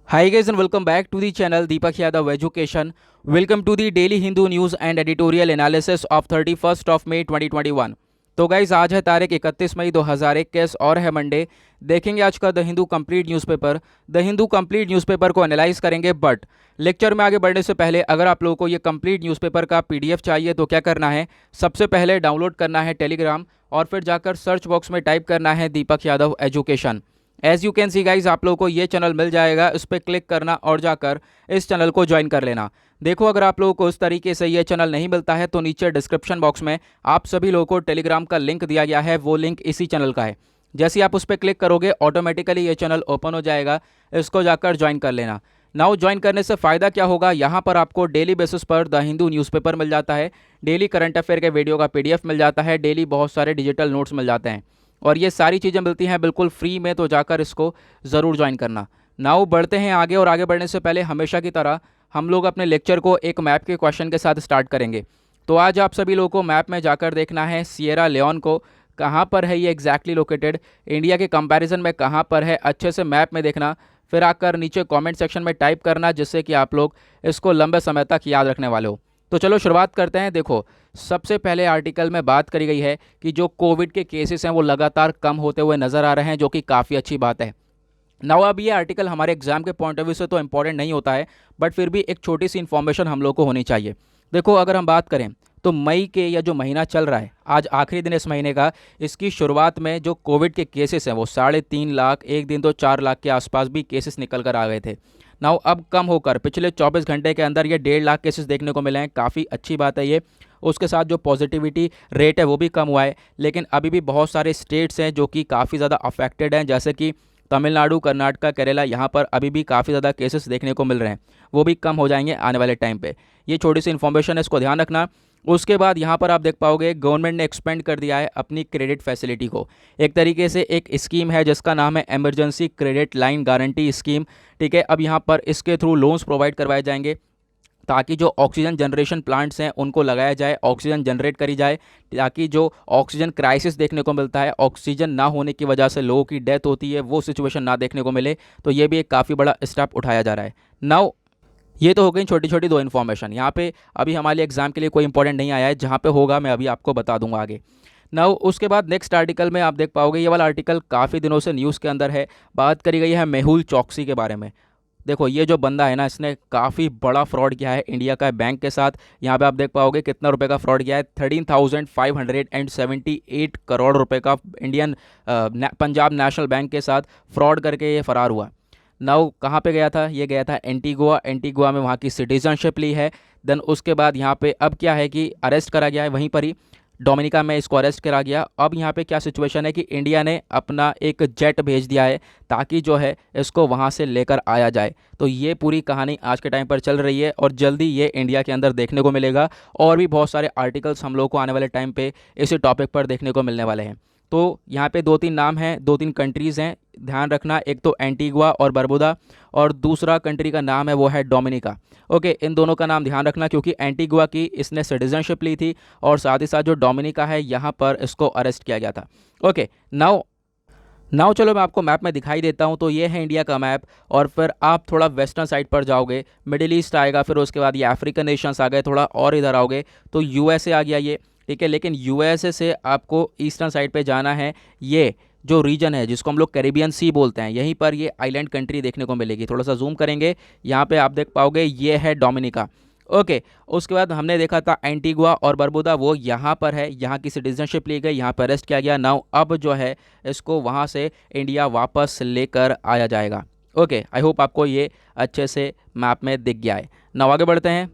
Hi guys and welcome back to the channel Deepak Yadav Education. Welcome to the Daily Hindu News and Editorial Analysis of 31st of May 2021. तो guys आज है तारीख 31 मई 2021 और है Monday. देखेंगे आज का the Hindu complete newspaper. The Hindu complete newspaper को एनालाइज करेंगे, बट लेक्चर में आगे बढ़ने से पहले अगर आप लोगों को ये कंप्लीट न्यूज़पेपर का पीडीएफ चाहिए तो क्या करना है, सबसे पहले डाउनलोड करना है टेलीग्राम और फिर जाकर सर्च बॉक्स में टाइप करना है Deepak Yadav education. As you can see guys आप लोगों को ये चैनल मिल जाएगा, इस पर क्लिक करना और जाकर इस चैनल को ज्वाइन कर लेना। देखो अगर आप लोगों को इस तरीके से ये चैनल नहीं मिलता है तो नीचे डिस्क्रिप्शन बॉक्स में आप सभी लोगों को टेलीग्राम का लिंक दिया गया है, वो लिंक इसी चैनल का है। जैसे आप उस पर क्लिक करोगे ऑटोमेटिकली ये चैनल ओपन हो जाएगा, इसको जाकर ज्वाइन कर लेना। नाउ ज्वाइन करने से फ़ायदा क्या होगा, यहाँ पर आपको डेली बेसिस पर द हिंदू न्यूज़पेपर मिल जाता है, डेली करंट अफेयर के वीडियो का पीडीएफ मिल जाता है, डेली बहुत सारे डिजिटल नोट्स मिल जाते हैं और ये सारी चीज़ें मिलती हैं बिल्कुल फ्री में, तो जाकर इसको ज़रूर ज्वाइन करना। नाउ बढ़ते हैं आगे, और आगे बढ़ने से पहले हमेशा की तरह हम लोग अपने लेक्चर को एक मैप के क्वेश्चन के साथ स्टार्ट करेंगे। तो आज आप सभी लोगों को मैप में जाकर देखना है सिएरा लियोन को कहाँ पर है ये एग्जैक्टली लोकेटेड, इंडिया के कंपैरिजन में कहाँ पर है, अच्छे से मैप में देखना। फिर आकर नीचे कमेंट सेक्शन में टाइप करना, जिससे कि आप लोग इसको लंबे समय तक याद रखने वाले हो। तो चलो शुरुआत करते हैं। देखो सबसे पहले आर्टिकल में बात करी गई है कि जो कोविड के केसेस हैं वो लगातार कम होते हुए नज़र आ रहे हैं, जो कि काफ़ी अच्छी बात है। नाउ अब ये आर्टिकल हमारे एग्जाम के पॉइंट ऑफ व्यू से तो इंपॉर्टेंट नहीं होता है, बट फिर भी एक छोटी सी इन्फॉर्मेशन हम लोग को होनी चाहिए। देखो अगर हम बात करें तो मई के या जो महीना चल रहा है, आज आखिरी दिन इस महीने का, इसकी शुरुआत में जो कोविड के केसेस हैं वो 3.5 लाख, एक दिन तो 4 लाख के आसपास भी केसेस निकल कर आ गए थे। नाउ अब कम होकर पिछले 24 घंटे के अंदर ये 1.5 लाख केसेस देखने को मिले हैं, काफ़ी अच्छी बात है ये। उसके साथ जो पॉजिटिविटी रेट है वो भी कम हुआ है, लेकिन अभी भी बहुत सारे स्टेट्स हैं जो कि काफ़ी ज़्यादा अफेक्टेड हैं, जैसे कि तमिलनाडु, कर्नाटका, केरला, यहाँ पर अभी भी काफ़ी ज़्यादा केसेस देखने को मिल रहे हैं। वो भी कम हो जाएंगे आने वाले टाइम पे। ये छोटी सी इन्फॉर्मेशन है, इसको ध्यान रखना। उसके बाद यहाँ पर आप देख पाओगे गवर्नमेंट ने एक्सपेंड कर दिया है अपनी क्रेडिट फैसिलिटी को। एक तरीके से एक स्कीम है जिसका नाम है emergency credit line guarantee scheme. ठीक है, अब यहाँ पर इसके थ्रू लोन्स प्रोवाइड करवाए जाएंगे ताकि जो ऑक्सीजन जनरेशन प्लांट्स हैं उनको लगाया जाए, ऑक्सीजन जनरेट करी जाए, ताकि जो ऑक्सीजन क्राइसिस देखने को मिलता है, ऑक्सीजन ना होने की वजह से लोगों की डेथ होती है, वो सिचुएशन ना देखने को मिले। तो ये भी एक काफ़ी बड़ा स्टेप उठाया जा रहा है। नाउ ये तो हो गई छोटी छोटी दो इन्फॉर्मेशन। यहाँ पे अभी हमारे एग्जाम के लिए कोई इंपॉर्टेंट नहीं आया है, जहाँ पे होगा मैं अभी आपको बता दूंगा आगे। नाउ उसके बाद नेक्स्ट आर्टिकल में आप देख पाओगे, ये वाला आर्टिकल काफ़ी दिनों से न्यूज़ के अंदर है। बात करी गई है मेहुल चौकसी के बारे में। देखो ये जो बंदा है ना, इसने काफ़ी बड़ा फ्रॉड किया है इंडिया का बैंक के साथ। यहाँ पे आप देख पाओगे कितना रुपए का फ्रॉड किया है, 13,578 करोड़ रुपए का इंडियन पंजाब नेशनल बैंक के साथ फ्रॉड करके ये फरार हुआ। नाउ कहाँ पे गया था, ये गया था एंटीगुआ। एंटीगुआ में वहाँ की सिटीजनशिप ली है। देन उसके बाद यहाँ पे अब क्या है कि अरेस्ट करा गया है, वहीं पर ही डोमिनिका में इसको अरेस्ट करा गया। अब यहाँ पे क्या सिचुएशन है कि इंडिया ने अपना एक जेट भेज दिया है ताकि जो है इसको वहाँ से लेकर आया जाए। तो ये पूरी कहानी आज के टाइम पर चल रही है और जल्दी ये इंडिया के अंदर देखने को मिलेगा। और भी बहुत सारे आर्टिकल्स हम लोग को आने वाले टाइम पे इसी टॉपिक पर देखने को मिलने वाले हैं। तो यहाँ पे 2-3 नाम हैं, 2-3 कंट्रीज़ हैं, ध्यान रखना। एक तो एंटीगुआ और बरबुदा, और दूसरा कंट्री का नाम है वो है डोमिनिका। ओके, इन दोनों का नाम ध्यान रखना क्योंकि एंटीगुआ की इसने सिटीजनशिप ली थी और साथ ही साथ जो डोमिनिका है यहाँ पर इसको अरेस्ट किया गया था। ओके, नाउ चलो मैं आपको मैप में दिखाई देता हूँ। तो ये है इंडिया का मैप, और फिर आप थोड़ा वेस्टर्न साइड पर जाओगे, मिडिल ईस्ट आएगा, फिर उसके बाद ये अफ्रीकन नेशंस आ गए, थोड़ा और इधर आओगे तो यूएसए आ गया ये। ठीक है, लेकिन यूएसए से आपको ईस्टर्न साइड पे जाना है। ये जो रीजन है जिसको हम लोग कैरिबियन सी बोलते हैं, यहीं पर ये आइलैंड कंट्री देखने को मिलेगी। थोड़ा सा जूम करेंगे, यहाँ पे आप देख पाओगे ये है डोमिनिका। ओके, उसके बाद हमने देखा था एंटीगुआ और बरबुदा, वो यहाँ पर है, यहाँ की सिटीजनशिप ली गई, यहाँ पर अरेस्ट किया गया। नाउ अब जो है इसको वहाँ से इंडिया वापस लेकर आया जाएगा। ओके, आई होप आपको ये अच्छे से मैप में दिख गया है। नाउ आगे बढ़ते हैं।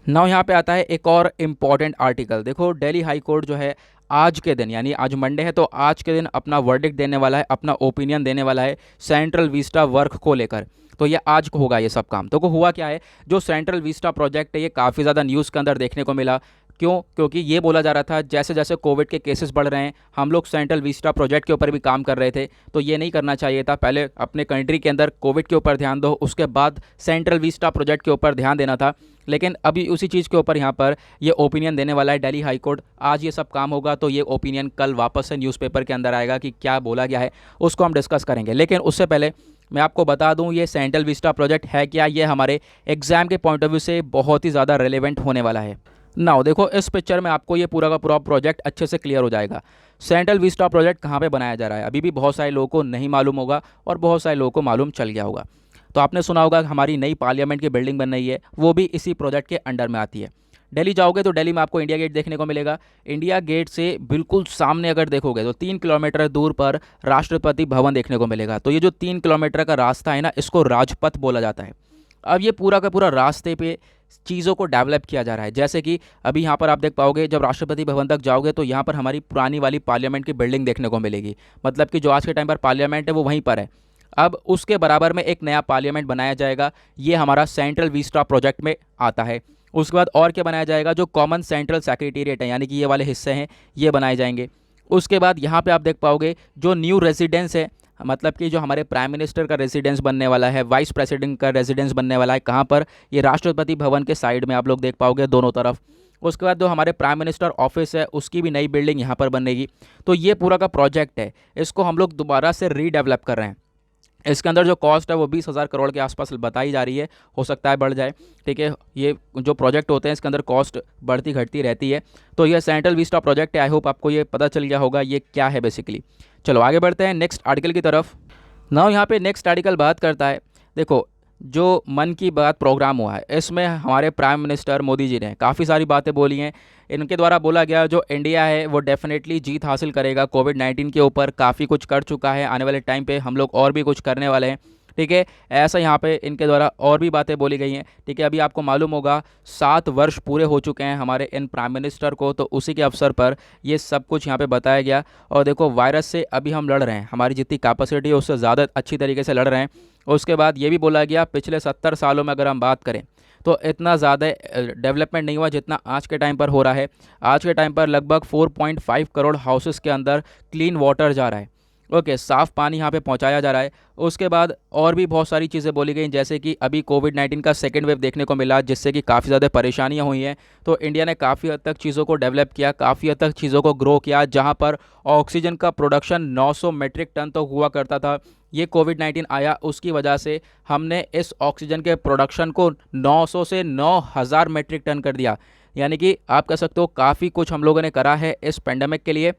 नाउ यहाँ पे आता है एक और इम्पॉर्टेंट आर्टिकल। देखो दिल्ली हाई कोर्ट जो है आज के दिन, यानी आज मंडे है, तो आज के दिन अपना वर्डिक्ट देने वाला है, अपना ओपिनियन देने वाला है सेंट्रल विस्टा वर्क को लेकर। तो ये आज को होगा ये सब काम। तो हुआ क्या है, जो सेंट्रल विस्टा प्रोजेक्ट है ये काफ़ी ज़्यादा न्यूज़ के अंदर देखने को मिला। क्यों? क्योंकि ये बोला जा रहा था जैसे जैसे कोविड के केसेस बढ़ रहे हैं, हम लोग सेंट्रल विस्टा प्रोजेक्ट के ऊपर भी काम कर रहे थे। तो ये नहीं करना चाहिए था, पहले अपने कंट्री के अंदर कोविड के ऊपर ध्यान दो, उसके बाद सेंट्रल विस्टा प्रोजेक्ट के ऊपर ध्यान देना था। लेकिन अभी उसी चीज़ के ऊपर यहाँ पर ये ओपिनियन देने वाला है दिल्ली हाई कोर्ट। आज ये सब काम होगा तो ये ओपिनियन कल वापस से न्यूज़पेपर के अंदर आएगा कि क्या बोला गया है, उसको हम डिस्कस करेंगे। लेकिन उससे पहले मैं आपको बता दूं ये सेंट्रल विस्टा प्रोजेक्ट है क्या, ये हमारे एग्जाम के पॉइंट ऑफ व्यू से बहुत ही ज़्यादा रेलेवेंट होने वाला है। नाउ देखो इस पिक्चर में आपको ये पूरा का पूरा प्रोजेक्ट अच्छे से क्लियर हो जाएगा। सेंट्रल विस्टा प्रोजेक्ट कहाँ पे बनाया जा रहा है, अभी भी बहुत सारे लोगों को नहीं मालूम होगा और बहुत सारे लोगों को मालूम चल गया होगा। तो आपने सुना होगा कि हमारी नई पार्लियामेंट की बिल्डिंग बन रही है, वो भी इसी प्रोजेक्ट के अंडर में आती है। दिल्ली जाओगे तो दिल्ली में आपको इंडिया गेट देखने को मिलेगा। इंडिया गेट से बिल्कुल सामने अगर देखोगे तो 3 किलोमीटर दूर पर राष्ट्रपति भवन देखने को मिलेगा। तो ये जो 3 किलोमीटर का रास्ता है ना, इसको राजपथ बोला जाता है। अब ये पूरा का पूरा रास्ते पे चीज़ों को डेवलप किया जा रहा है। जैसे कि अभी यहाँ पर आप देख पाओगे, जब राष्ट्रपति भवन तक जाओगे तो यहाँ पर हमारी पुरानी वाली पार्लियामेंट की बिल्डिंग देखने को मिलेगी। मतलब कि जो आज के टाइम पर पार्लियामेंट है वो वहीं पर है। अब उसके बराबर में एक नया पार्लियामेंट बनाया जाएगा, ये हमारा सेंट्रल विस्टा प्रोजेक्ट में आता है। उसके बाद और क्या बनाया जाएगा, जो कॉमन सेंट्रल सेक्रेटेरिएट है यानी कि ये वाले हिस्से हैं ये बनाए जाएंगे। उसके बाद यहाँ पे आप देख पाओगे जो न्यू रेजिडेंस है, मतलब कि जो हमारे प्राइम मिनिस्टर का रेजिडेंस बनने वाला है, वाइस प्रेसिडेंट का रेजिडेंस बनने वाला है, कहाँ पर, ये राष्ट्रपति भवन के साइड में आप लोग देख पाओगे दोनों तरफ। उसके बाद जो हमारे प्राइम मिनिस्टर ऑफिस है उसकी भी नई बिल्डिंग यहाँ पर बनेगी। तो ये पूरा का प्रोजेक्ट है, इसको हम लोग दोबारा से रीडेवलप कर रहे हैं। इसके अंदर जो कॉस्ट है वो 20,000 करोड़ के आसपास बताई जा रही है, हो सकता है बढ़ जाए। ठीक है, ये जो प्रोजेक्ट होते हैं इसके अंदर कॉस्ट बढ़ती घटती रहती है। तो ये सेंट्रल विस्टा प्रोजेक्ट है, आई होप आपको ये पता चल गया होगा ये क्या है बेसिकली। चलो आगे बढ़ते हैं नेक्स्ट आर्टिकल की तरफ। नाउ यहाँ पे नेक्स्ट आर्टिकल बात करता है, देखो जो मन की बात प्रोग्राम हुआ है इसमें हमारे प्राइम मिनिस्टर मोदी जी ने काफ़ी सारी बातें बोली हैं। इनके द्वारा बोला गया जो इंडिया है वो डेफिनेटली जीत हासिल करेगा कोविड-19 के ऊपर, काफ़ी कुछ कर चुका है, आने वाले टाइम पे हम लोग और भी कुछ करने वाले हैं। ठीक है, ऐसा यहाँ पे इनके द्वारा और भी बातें बोली गई हैं। ठीक है, अभी आपको मालूम होगा 7 वर्ष पूरे हो चुके हैं हमारे इन प्राइम मिनिस्टर को, तो उसी के अवसर पर ये सब कुछ यहाँ पे बताया गया। और देखो वायरस से अभी हम लड़ रहे हैं, हमारी जितनी कैपेसिटी है उससे ज़्यादा अच्छी तरीके से लड़ रहे हैं। उसके बाद ये भी बोला गया पिछले 70 सालों में अगर हम बात करें तो इतना ज़्यादा डेवलपमेंट नहीं हुआ जितना आज के टाइम पर हो रहा है। आज के टाइम पर लगभग 4.5 करोड़ हाउसेस के अंदर क्लीन वाटर जा रहा है। ओके, साफ़ पानी यहाँ पे पहुँचाया जा रहा है। उसके बाद और भी बहुत सारी चीज़ें बोली गई, जैसे कि अभी कोविड-19 का सेकेंड वेव देखने को मिला जिससे कि काफ़ी ज़्यादा परेशानियाँ हुई हैं। तो इंडिया ने काफ़ी हद तक चीज़ों को डेवलप किया, काफ़ी हद तक चीज़ों को ग्रो किया। जहाँ पर ऑक्सीजन का प्रोडक्शन 900 मेट्रिक टन तो हुआ करता था, ये कोविड-19 आया उसकी वजह से हमने इस ऑक्सीजन के प्रोडक्शन को 900 से 9,000 मेट्रिक टन कर दिया। यानी कि आप कह सकते हो काफ़ी कुछ हम लोगों ने करा है इस पेंडेमिक के लिए,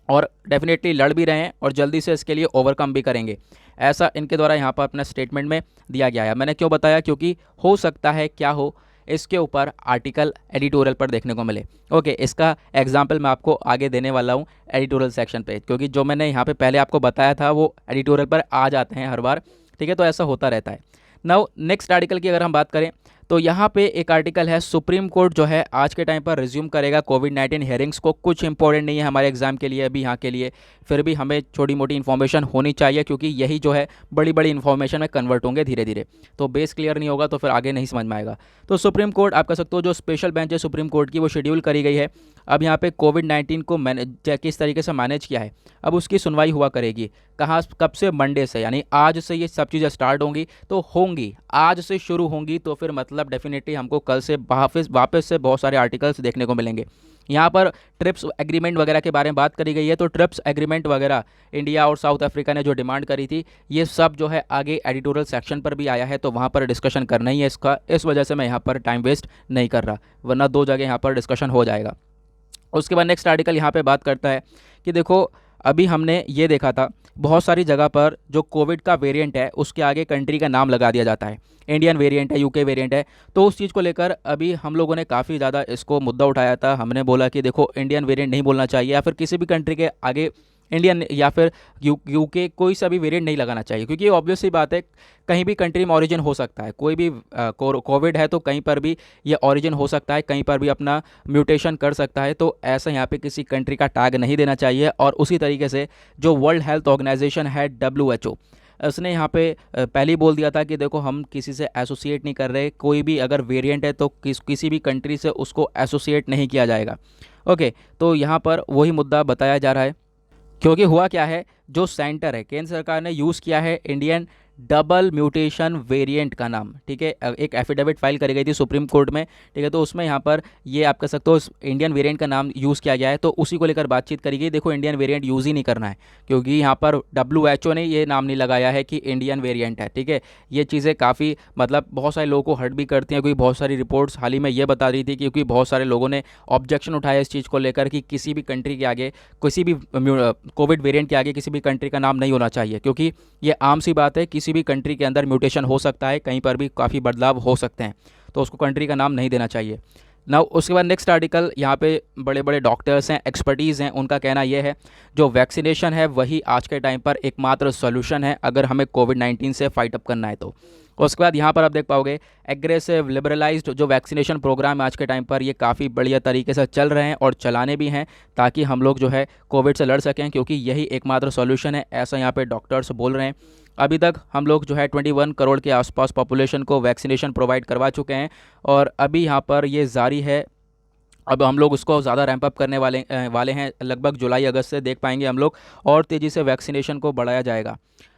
और डेफिनेटली लड़ भी रहे हैं और जल्दी से इसके लिए ओवरकम भी करेंगे, ऐसा इनके द्वारा यहाँ पर अपने स्टेटमेंट में दिया गया है। मैंने क्यों बताया, क्योंकि हो सकता है क्या हो इसके ऊपर आर्टिकल एडिटोरियल पर देखने को मिले। ओके, इसका एग्जांपल मैं आपको आगे देने वाला हूँ एडिटोरियल सेक्शन पे, क्योंकि जो मैंने यहाँ पे पहले आपको बताया था वो एडिटोरियल पर आ जाते हैं हर बार। ठीक है, तो ऐसा होता रहता है। नाउ नेक्स्ट आर्टिकल की अगर हम बात करें तो यहाँ पे एक आर्टिकल है, सुप्रीम कोर्ट जो है आज के टाइम पर रिज्यूम करेगा कोविड-19 हेयरिंग्स को। कुछ इंपॉर्टेंट नहीं है हमारे एग्जाम के लिए अभी यहाँ के लिए, फिर भी हमें छोटी मोटी इन्फॉर्मेशन होनी चाहिए क्योंकि यही जो है बड़ी बड़ी इन्फॉर्मेशन में कन्वर्ट होंगे धीरे धीरे। तो बेस क्लियर नहीं होगा तो फिर आगे नहीं समझ में आएगा। तो सुप्रीम कोर्ट आप कह सकते हो जो स्पेशल बेंच है सुप्रीम कोर्ट की वो शेड्यूल करी गई है। अब यहाँ पे कोविड-19 को किस तरीके से मैनेज किया है, अब उसकी सुनवाई हुआ करेगी। कहाँ, कब से, मंडे से, यानी आज से ये सब चीज़ें स्टार्ट होंगी। तो होंगी आज से शुरू होंगी तो फिर मतलब डेफिनेटली हमको कल से वापस से बहुत सारे आर्टिकल्स देखने को मिलेंगे। यहाँ पर ट्रिप्स एग्रीमेंट वगैरह के बारे में बात करी गई है। तो ट्रिप्स एग्रीमेंट वगैरह इंडिया और साउथ अफ्रीका ने जो डिमांड करी थी ये सब जो है आगे एडिटोरियल सेक्शन पर भी आया है, तो वहाँ पर डिस्कशन करना ही है इसका। इस वजह से मैं यहाँ पर टाइम वेस्ट नहीं कर रहा, वरना 2 जगह यहाँ पर डिस्कशन हो जाएगा। उसके बाद नेक्स्ट आर्टिकल यहाँ पे बात करता है कि देखो अभी हमने ये देखा था बहुत सारी जगह पर जो कोविड का वेरिएंट है उसके आगे कंट्री का नाम लगा दिया जाता है, इंडियन वेरिएंट है, यूके वेरिएंट है। तो उस चीज़ को लेकर अभी हम लोगों ने काफ़ी ज़्यादा इसको मुद्दा उठाया था। हमने बोला कि देखो इंडियन वेरिएंट नहीं बोलना चाहिए, या फिर किसी भी कंट्री के आगे इंडियन या फिर यूके कोई सा भी वेरिएंट नहीं लगाना चाहिए, क्योंकि ऑब्वियस सी बात है कहीं भी कंट्री में ओरिजिन हो सकता है। कोई भी कोविड है तो कहीं पर भी ये ओरिजिन हो सकता है, कहीं पर भी अपना म्यूटेशन कर सकता है। तो ऐसा यहाँ पे किसी कंट्री का टैग नहीं देना चाहिए। और उसी तरीके से जो वर्ल्ड हेल्थ ऑर्गेनाइजेशन है WHO, उसने यहाँ पे पहले ही बोल दिया था कि देखो हम किसी से एसोसिएट नहीं कर रहे, कोई भी अगर वेरिएंट है तो किसी भी कंट्री से उसको एसोसिएट नहीं किया जाएगा। ओके, तो यहाँ पर वही मुद्दा बताया जा रहा है, क्योंकि हुआ क्या है जो सेंटर है केंद्र सरकार ने यूज़ किया है इंडियन डबल म्यूटेशन वेरिएंट का नाम, ठीक है। एक एफिडेविट फाइल करी गई थी सुप्रीम कोर्ट में, ठीक है, तो उसमें यहाँ पर ये आप कह सकते हो इंडियन वेरिएंट का नाम यूज़ किया गया है, तो उसी को लेकर बातचीत करी गई। देखो इंडियन वेरिएंट यूज़ ही नहीं करना है, क्योंकि यहाँ पर WHO ने ये नाम नहीं लगाया है कि इंडियन वेरिएंट है, ठीक है। ये चीज़ें काफ़ी मतलब बहुत सारे लोगों को हर्ट भी करती हैं, क्योंकि बहुत सारी रिपोर्ट्स हाल ही में ये बता रही थी, क्योंकि बहुत सारे लोगों ने ऑब्जेक्शन उठाया इस चीज़ को लेकर कि किसी भी कंट्री के आगे, किसी भी कोविड वेरिएंट के आगे किसी भी कंट्री का नाम नहीं होना चाहिए, क्योंकि ये आम सी बात है, किसी भी कंट्री के अंदर म्यूटेशन हो सकता है, कहीं पर भी काफ़ी बदलाव हो सकते हैं, तो उसको कंट्री का नाम नहीं देना चाहिए ना। उसके बाद नेक्स्ट आर्टिकल, यहाँ पे बड़े बड़े डॉक्टर्स हैं, एक्सपर्टीज़ हैं, उनका कहना यह है जो वैक्सीनेशन है वही आज के टाइम पर एकमात्र सॉल्यूशन है अगर हमें कोविड-19 से फाइट अप करना है तो। उसके बाद यहाँ पर आप देख पाओगे एग्रेसिव लिबरलाइज्ड जो वैक्सीनेशन प्रोग्राम आज के टाइम पर ये काफ़ी बढ़िया तरीके से चल रहे हैं और चलाने भी हैं, ताकि हम लोग जो है कोविड से लड़ सकें, क्योंकि यही एकमात्र सॉल्यूशन है, ऐसा यहाँ पे डॉक्टर्स बोल रहे हैं। अभी तक हम लोग जो है 21 करोड़ के आसपास पॉपुलेशन को वैक्सीनेशन प्रोवाइड करवा चुके हैं, और अभी यहाँ पर ये जारी है। अब हम लोग उसको ज़्यादा रैंप अप करने वाले हैं, लगभग जुलाई अगस्त से देख पाएंगे हम लोग, और तेज़ी से वैक्सीनेशन को बढ़ाया जाएगा।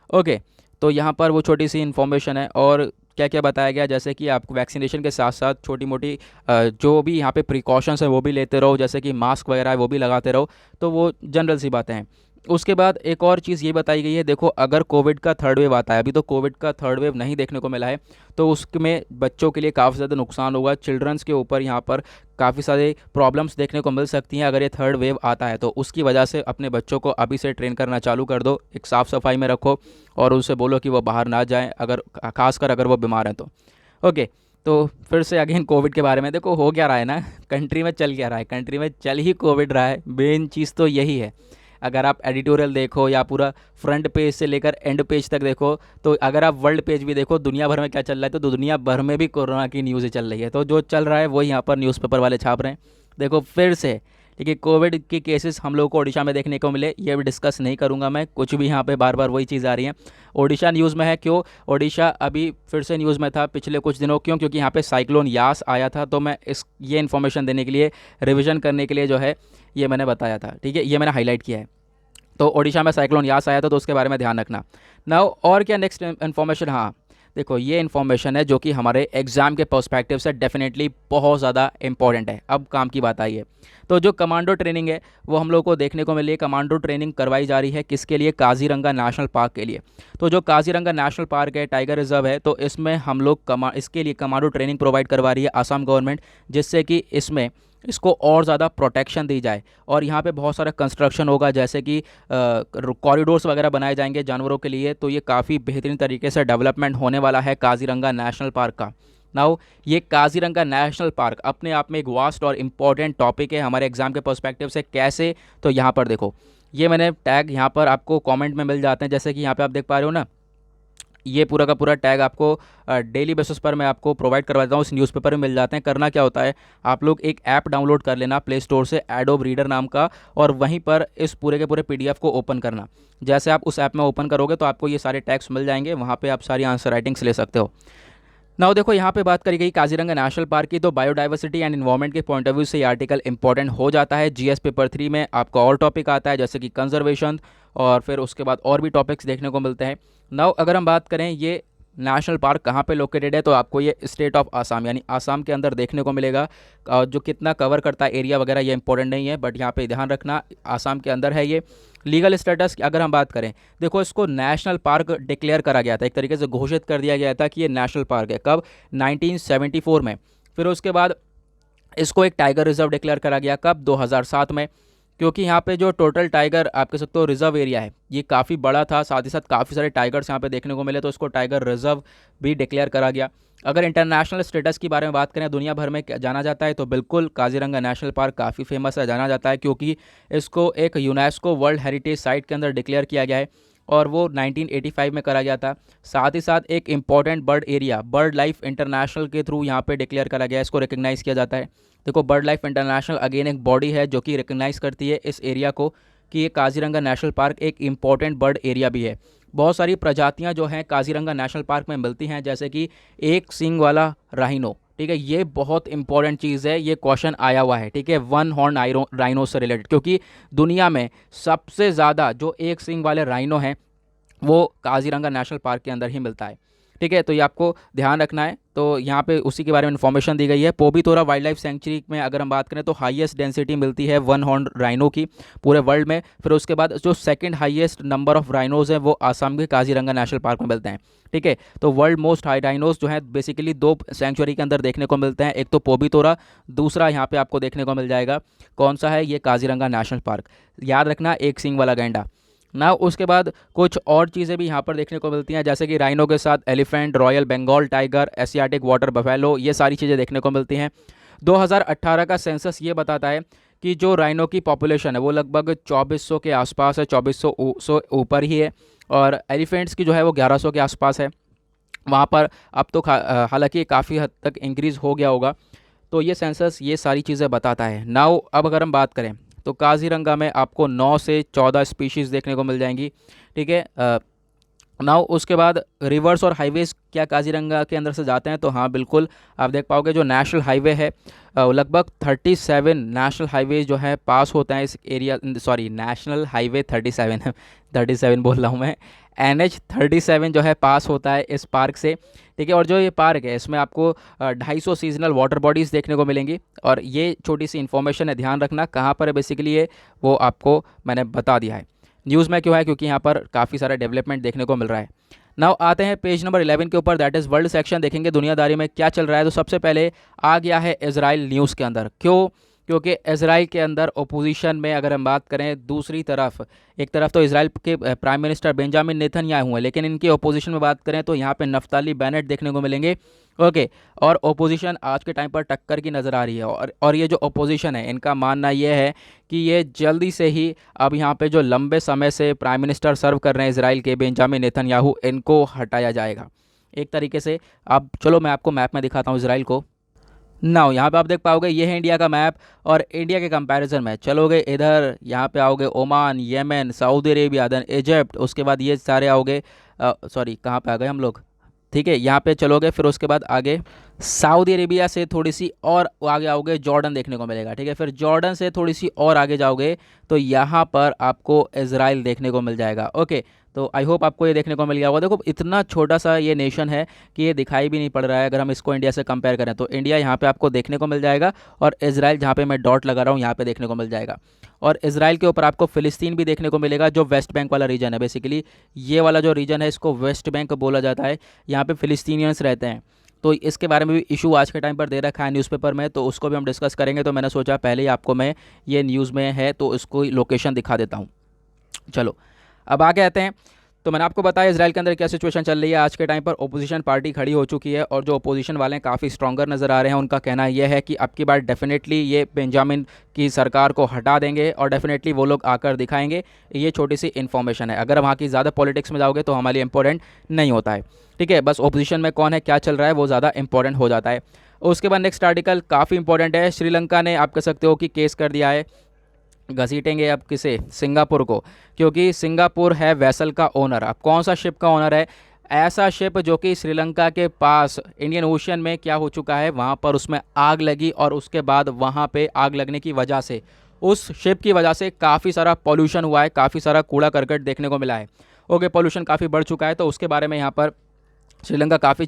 ओके, तो यहाँ पर वो छोटी सी इन्फॉर्मेशन है, और क्या क्या बताया गया, जैसे कि आपको वैक्सीनेशन के साथ साथ छोटी मोटी जो भी यहाँ पे प्रिकॉशंस है वो भी लेते रहो, जैसे कि मास्क वगैरह है वो भी लगाते रहो, तो वो जनरल सी बातें हैं। उसके बाद एक और चीज़ ये बताई गई है, देखो अगर कोविड का थर्ड वेव आता है, अभी तो कोविड का थर्ड वेव नहीं देखने को मिला है, तो उसमें बच्चों के लिए काफ़ी ज़्यादा नुकसान होगा, चिल्ड्रंस के ऊपर यहाँ पर काफ़ी सारे प्रॉब्लम्स देखने को मिल सकती हैं अगर ये थर्ड वेव आता है, तो उसकी वजह से अपने बच्चों को अभी से ट्रेन करना चालू कर दो, एक साफ़ सफाई में रखो, और उनसे बोलो कि वो बाहर ना जाएँ, अगर खासकर अगर वो बीमार हैं तो। ओके, तो फिर से अगेन कोविड के बारे में, देखो हो क्या रहा है ना, कंट्री में चल क्या रहा है, कंट्री में चल ही कोविड रहा है, मेन चीज़ तो यही है। अगर आप एडिटोरियल देखो या पूरा फ्रंट पेज से लेकर एंड पेज तक देखो, तो अगर आप वर्ल्ड पेज भी देखो दुनिया भर में क्या चल रहा है, तो दुनिया भर में भी कोरोना की न्यूज़ चल रही है, तो जो चल रहा है वो यहाँ पर न्यूज़पेपर वाले छाप रहे हैं। देखो फिर से, ठीक है, कोविड के केसेस हम लोग को ओडिशा में देखने को मिले, ये भी डिस्कस नहीं करूंगा मैं, कुछ भी यहाँ पे बार बार वही चीज़ आ रही है। ओडिशा न्यूज़ में है, क्यों ओडिशा अभी फिर से न्यूज़ में था पिछले कुछ दिनों, क्योंकि यहाँ पे साइक्लोन यास आया था, तो मैं ये इन्फॉर्मेशन देने के लिए, रिविज़न करने के लिए जो है ये मैंने बताया था, ठीक है, ये मैंने हाईलाइट किया है। तो ओडिशा में साइक्लोन यास आया था, तो उसके बारे में ध्यान रखना। नाउ और क्या नेक्स्ट इन्फॉर्मेशन, हाँ देखो ये इन्फॉर्मेशन है जो कि हमारे एग्ज़ाम के पर्सपेक्टिव से डेफिनेटली बहुत ज़्यादा इंपॉर्टेंट है। अब काम की बात आई है, तो जो कमांडो ट्रेनिंग है वो हम लोग को देखने को मिली है। कमांडो ट्रेनिंग करवाई जा रही है किसके लिए, काजीरंगा नेशनल पार्क के लिए। तो जो काजीरंगा नेशनल पार्क है, टाइगर रिजर्व है, तो इसमें हम लोग इसके लिए कमांडो ट्रेनिंग प्रोवाइड करवा रही है आसाम गवर्नमेंट, जिससे कि इसमें इसको और ज़्यादा प्रोटेक्शन दी जाए, और यहाँ पे बहुत सारा कंस्ट्रक्शन होगा, जैसे कि कॉरिडोर्स वगैरह बनाए जाएंगे जानवरों के लिए, तो ये काफ़ी बेहतरीन तरीके से डेवलपमेंट होने वाला है काजीरंगा नेशनल पार्क का। नाउ ये काजीरंगा नेशनल पार्क अपने आप में एक वास्ट और इम्पॉर्टेंट टॉपिक है हमारे एग्जाम के पर्सपेक्टिव से। कैसे, तो यहाँ पर देखो, ये मैंने टैग यहाँ पर आपको कमेंट में मिल जाते हैं, जैसे कि यहाँ पे आप देख पा रहे हो ना, ये पूरा का पूरा टैग आपको डेली बेसिस पर मैं आपको प्रोवाइड करवा देता हूँ, इस न्यूज़पेपर में मिल जाते हैं। करना क्या होता है, आप लोग एक ऐप डाउनलोड कर लेना प्ले स्टोर से, एडोब रीडर नाम का, और वहीं पर इस पूरे के पूरे PDF को ओपन करना। जैसे आप उस ऐप में ओपन करोगे तो आपको ये सारे टैग्स मिल जाएंगे, वहाँ पर आप सारी आंसर राइटिंग्स ले सकते हो। नाउ देखो यहाँ पे बात करी गई काजीरंगा नेशनल पार्क की, तो बायोडाइवर्सिटी एंड इन्वायरमेंट के पॉइंट ऑफ व्यू से ये आर्टिकल इंपॉर्टेंट हो जाता है। GS पेपर 3 में आपका और टॉपिक आता है, जैसे कि कंजर्वेशन, और फिर उसके बाद और भी टॉपिक्स देखने को मिलते हैं। नाउ अगर हम बात करें ये नेशनल पार्क कहाँ पे लोकेटेड है, तो आपको ये स्टेट ऑफ आसाम यानी आसाम के अंदर देखने को मिलेगा। जो कितना कवर करता है एरिया वगैरह ये इंपॉर्टेंट नहीं है, बट यहाँ पे ध्यान रखना आसाम के अंदर है ये। लीगल स्टेटस की अगर हम बात करें, देखो इसको नेशनल पार्क डिक्लेयर करा गया था, एक तरीके से घोषित कर दिया गया था कि ये नेशनल पार्क है, कब, 1974 में। फिर उसके बाद इसको एक टाइगर रिजर्व डिक्लेयर करा गया, कब, 2007 में। क्योंकि यहाँ पे जो टोटल टाइगर आप कह सकते हो रिजर्व एरिया है ये काफ़ी बड़ा था, साथ ही साथ काफ़ी सारे टाइगर्स यहाँ पे देखने को मिले, तो इसको टाइगर रिजर्व भी डिक्लेयर करा गया। अगर इंटरनेशनल स्टेटस की बारे में बात करें, दुनिया भर में जाना जाता है, तो बिल्कुल काजीरंगा नेशनल पार्क काफ़ी फेमस है, जाना जाता है, क्योंकि इसको एक यूनेस्को वर्ल्ड हेरिटेज साइट के अंदर डिक्लेयर किया गया है, और वो 1985 में करा गया था। साथ ही साथ एक important bird area, bird life international के थ्रू यहाँ पे डिक्लेयर करा गया है, इसको रिकग्नाइज़ किया जाता है। देखो बर्ड लाइफ इंटरनेशनल अगेन एक बॉडी है जो कि रिकग्नाइज़ करती है इस एरिया को, कि ये काजीरंगा नेशनल पार्क एक इंपॉर्टेंट बर्ड एरिया भी है। बहुत सारी प्रजातियां जो हैं काजीरंगा नेशनल पार्क में मिलती हैं, जैसे कि एक सींग वाला राइनो, ठीक है, ये बहुत इंपॉर्टेंट चीज़ है, ये क्वेश्चन आया हुआ है, ठीक है, वन हॉर्न राइनो से रिलेटेड, क्योंकि दुनिया में सबसे ज़्यादा जो एक सींग वाले राइनो हैं वो काजीरंगा नेशनल पार्क के अंदर ही मिलता है। ठीक है, तो ये आपको ध्यान रखना है। तो यहाँ पे उसी के बारे में इन्फॉर्मेशन दी गई है। पोबीतोरा वाइल्ड लाइफ सेंचुरी में अगर हम बात करें तो हाईएस्ट डेंसिटी मिलती है वन हॉर्न राइनो की पूरे वर्ल्ड में। फिर उसके बाद जो second highest number of rhinos हैं वो आसाम के काजीरंगा नेशनल पार्क में मिलते हैं। ठीक है, तो वर्ल्ड मोस्ट हाई राइनोज जो है बेसिकली दो सेंचुरी के अंदर देखने को मिलते हैं, एक तो पोबीतोरा, दूसरा यहाँ पे आपको देखने को मिल जाएगा कौन सा है, ये काजीरंगा नेशनल पार्क। याद रखना, एक सींग वाला गैंडा ना। उसके बाद कुछ और चीज़ें भी यहाँ पर देखने को मिलती हैं, जैसे कि राइनो के साथ elephant, royal Bengal tiger, Asiatic water buffalo, ये सारी चीज़ें देखने को मिलती हैं। 2018 का सेंसस ये बताता है कि जो राइनो की पॉपुलेशन है वो लगभग 2400 के आसपास है, 2400 ऊपर ही है। और एलिफेंट्स की जो है वो 1100 के आसपास है वहाँ पर। अब तो हालांकि काफ़ी हद तक इंक्रीज़ हो गया होगा। तो ये सेंसस ये सारी चीज़ें बताता है। नाउ अब अगर हम बात करें तो काजीरंगा में आपको 9 से 14 स्पीशीज़ देखने को मिल जाएंगी। ठीक है, नाउ उसके बाद रिवर्स और हाईवेज़ क्या काजीरंगा के अंदर से जाते हैं, तो हाँ बिल्कुल आप देख पाओगे जो नेशनल हाईवे है लगभग 37 नेशनल हाईवे जो है पास होता है इस एरिया, सॉरी नेशनल हाईवे 37 है 37 बोल रहा हूँ मैं, NH 37 जो है पास होता है इस पार्क से। ठीक है, और जो ये पार्क है इसमें आपको 250 सीजनल वाटर बॉडीज़ देखने को मिलेंगी। और ये छोटी सी इन्फॉर्मेशन है, ध्यान रखना कहाँ पर है बेसिकली ये, वो आपको मैंने बता दिया है। न्यूज़ में क्यों है, क्योंकि यहाँ पर काफ़ी सारा डेवलपमेंट देखने को मिल रहा है। नाउ आते हैं पेज नंबर 11 के ऊपर, दैट इज़ वर्ल्ड सेक्शन। देखेंगे दुनियादारी में क्या चल रहा है। तो सबसे पहले आ गया है इजराइल न्यूज़ के अंदर। क्यों? क्योंकि इजराइल के अंदर ओपोजिशन में अगर हम बात करें, दूसरी तरफ एक तरफ तो इजराइल के प्राइम मिनिस्टर बेंजामिन नेतन्याहू हैं, लेकिन इनकी ओपोजिशन में बात करें तो यहाँ पे नफ्ताली बेनेट देखने को मिलेंगे। ओके, और ओपोजिशन आज के टाइम पर टक्कर की नज़र आ रही है। और ये जो ओपोजिशन है इनका मानना ये है कि ये जल्दी से ही अब यहाँ पे जो लंबे समय से प्राइम मिनिस्टर सर्व कर रहे हैं इजराइल के बेंजामिन नेतन्याहू, इनको हटाया जाएगा एक तरीके से। अब चलो मैं आपको मैप में दिखाता हूँ इजराइल को। नाउ यहाँ पे आप देख पाओगे ये है इंडिया का मैप। और इंडिया के कंपैरिजन में चलोगे इधर, यहाँ पे आओगे Oman, Yemen, Saudi Arabia, then Egypt, उसके बाद ये सारे आओगे, सॉरी कहाँ पे आ गए हम लोग। ठीक है, यहाँ पे चलोगे, फिर उसके बाद आगे सऊदी अरेबिया से थोड़ी सी और आगे आओगे जॉर्डन देखने को मिलेगा। ठीक है, फिर जॉर्डन से थोड़ी सी और आगे जाओगे तो यहाँ पर आपको इजराइल देखने को मिल जाएगा। ओके, तो आई होप आपको ये देखने को मिल गया होगा। देखो इतना छोटा सा ये नेशन है कि ये दिखाई भी नहीं पड़ रहा है। अगर हम इसको इंडिया से कंपेयर करें तो इंडिया यहाँ पे आपको देखने को मिल जाएगा, और इजराइल जहाँ पे मैं डॉट लगा रहा हूँ यहाँ पे देखने को मिल जाएगा। और इजराइल के ऊपर आपको फ़िलिस्तीन भी देखने को मिलेगा, जो वेस्ट बैंक वाला रीजन है। बेसिकली ये वाला जो रीजन है इसको वेस्ट बैंक बोला जाता है। यहाँ पे फ़िलिस्तीनियंस रहते हैं। तो इसके बारे में भी इशू आज के टाइम पर दे रखा है न्यूज़पेपर में, तो उसको भी हम डिस्कस करेंगे। तो मैंने सोचा पहले ही आपको मैं ये न्यूज़ में है तो इसको लोकेशन दिखा देता हूँ। चलो अब आगे आते हैं। तो मैंने आपको बताया इजराइल के अंदर क्या सिचुएशन चल रही है। आज के टाइम पर ओपोजिशन पार्टी खड़ी हो चुकी है, और जो ओपोजिशन वाले हैं काफ़ी स्ट्रॉन्गर नज़र आ रहे हैं। उनका कहना यह है कि अब की बार डेफिनेटली ये बेंजामिन की सरकार को हटा देंगे, और डेफिनेटली वो लोग आकर दिखाएंगे। ये छोटी सी इन्फॉर्मेशन है, अगर वहाँ की ज़्यादा पॉलिटिक्स में जाओगे तो हमारे लिए इंपॉर्टेंट नहीं होता है। ठीक है, बस ओपोजिशन में कौन है, क्या चल रहा है, वो ज़्यादा इंपॉर्टेंट हो जाता है। उसके बाद नेक्स्ट आर्टिकल काफ़ी इंपॉर्टेंट है। श्रीलंका ने आप कह सकते हो कि केस कर दिया है, घसीटेंगे अब किसे, सिंगापुर को, क्योंकि सिंगापुर है वेसल का ओनर। अब कौन सा शिप का ओनर है, ऐसा शिप जो कि श्रीलंका के पास इंडियन ओशन में क्या हो चुका है, वहाँ पर उसमें आग लगी, और उसके बाद वहाँ पे आग लगने की वजह से, उस शिप की वजह से काफ़ी सारा पॉल्यूशन हुआ है, काफ़ी सारा कूड़ा करकट देखने को मिला है। ओके, पॉल्यूशन काफ़ी बढ़ चुका है, तो उसके बारे में यहाँ पर श्रीलंका काफ़ी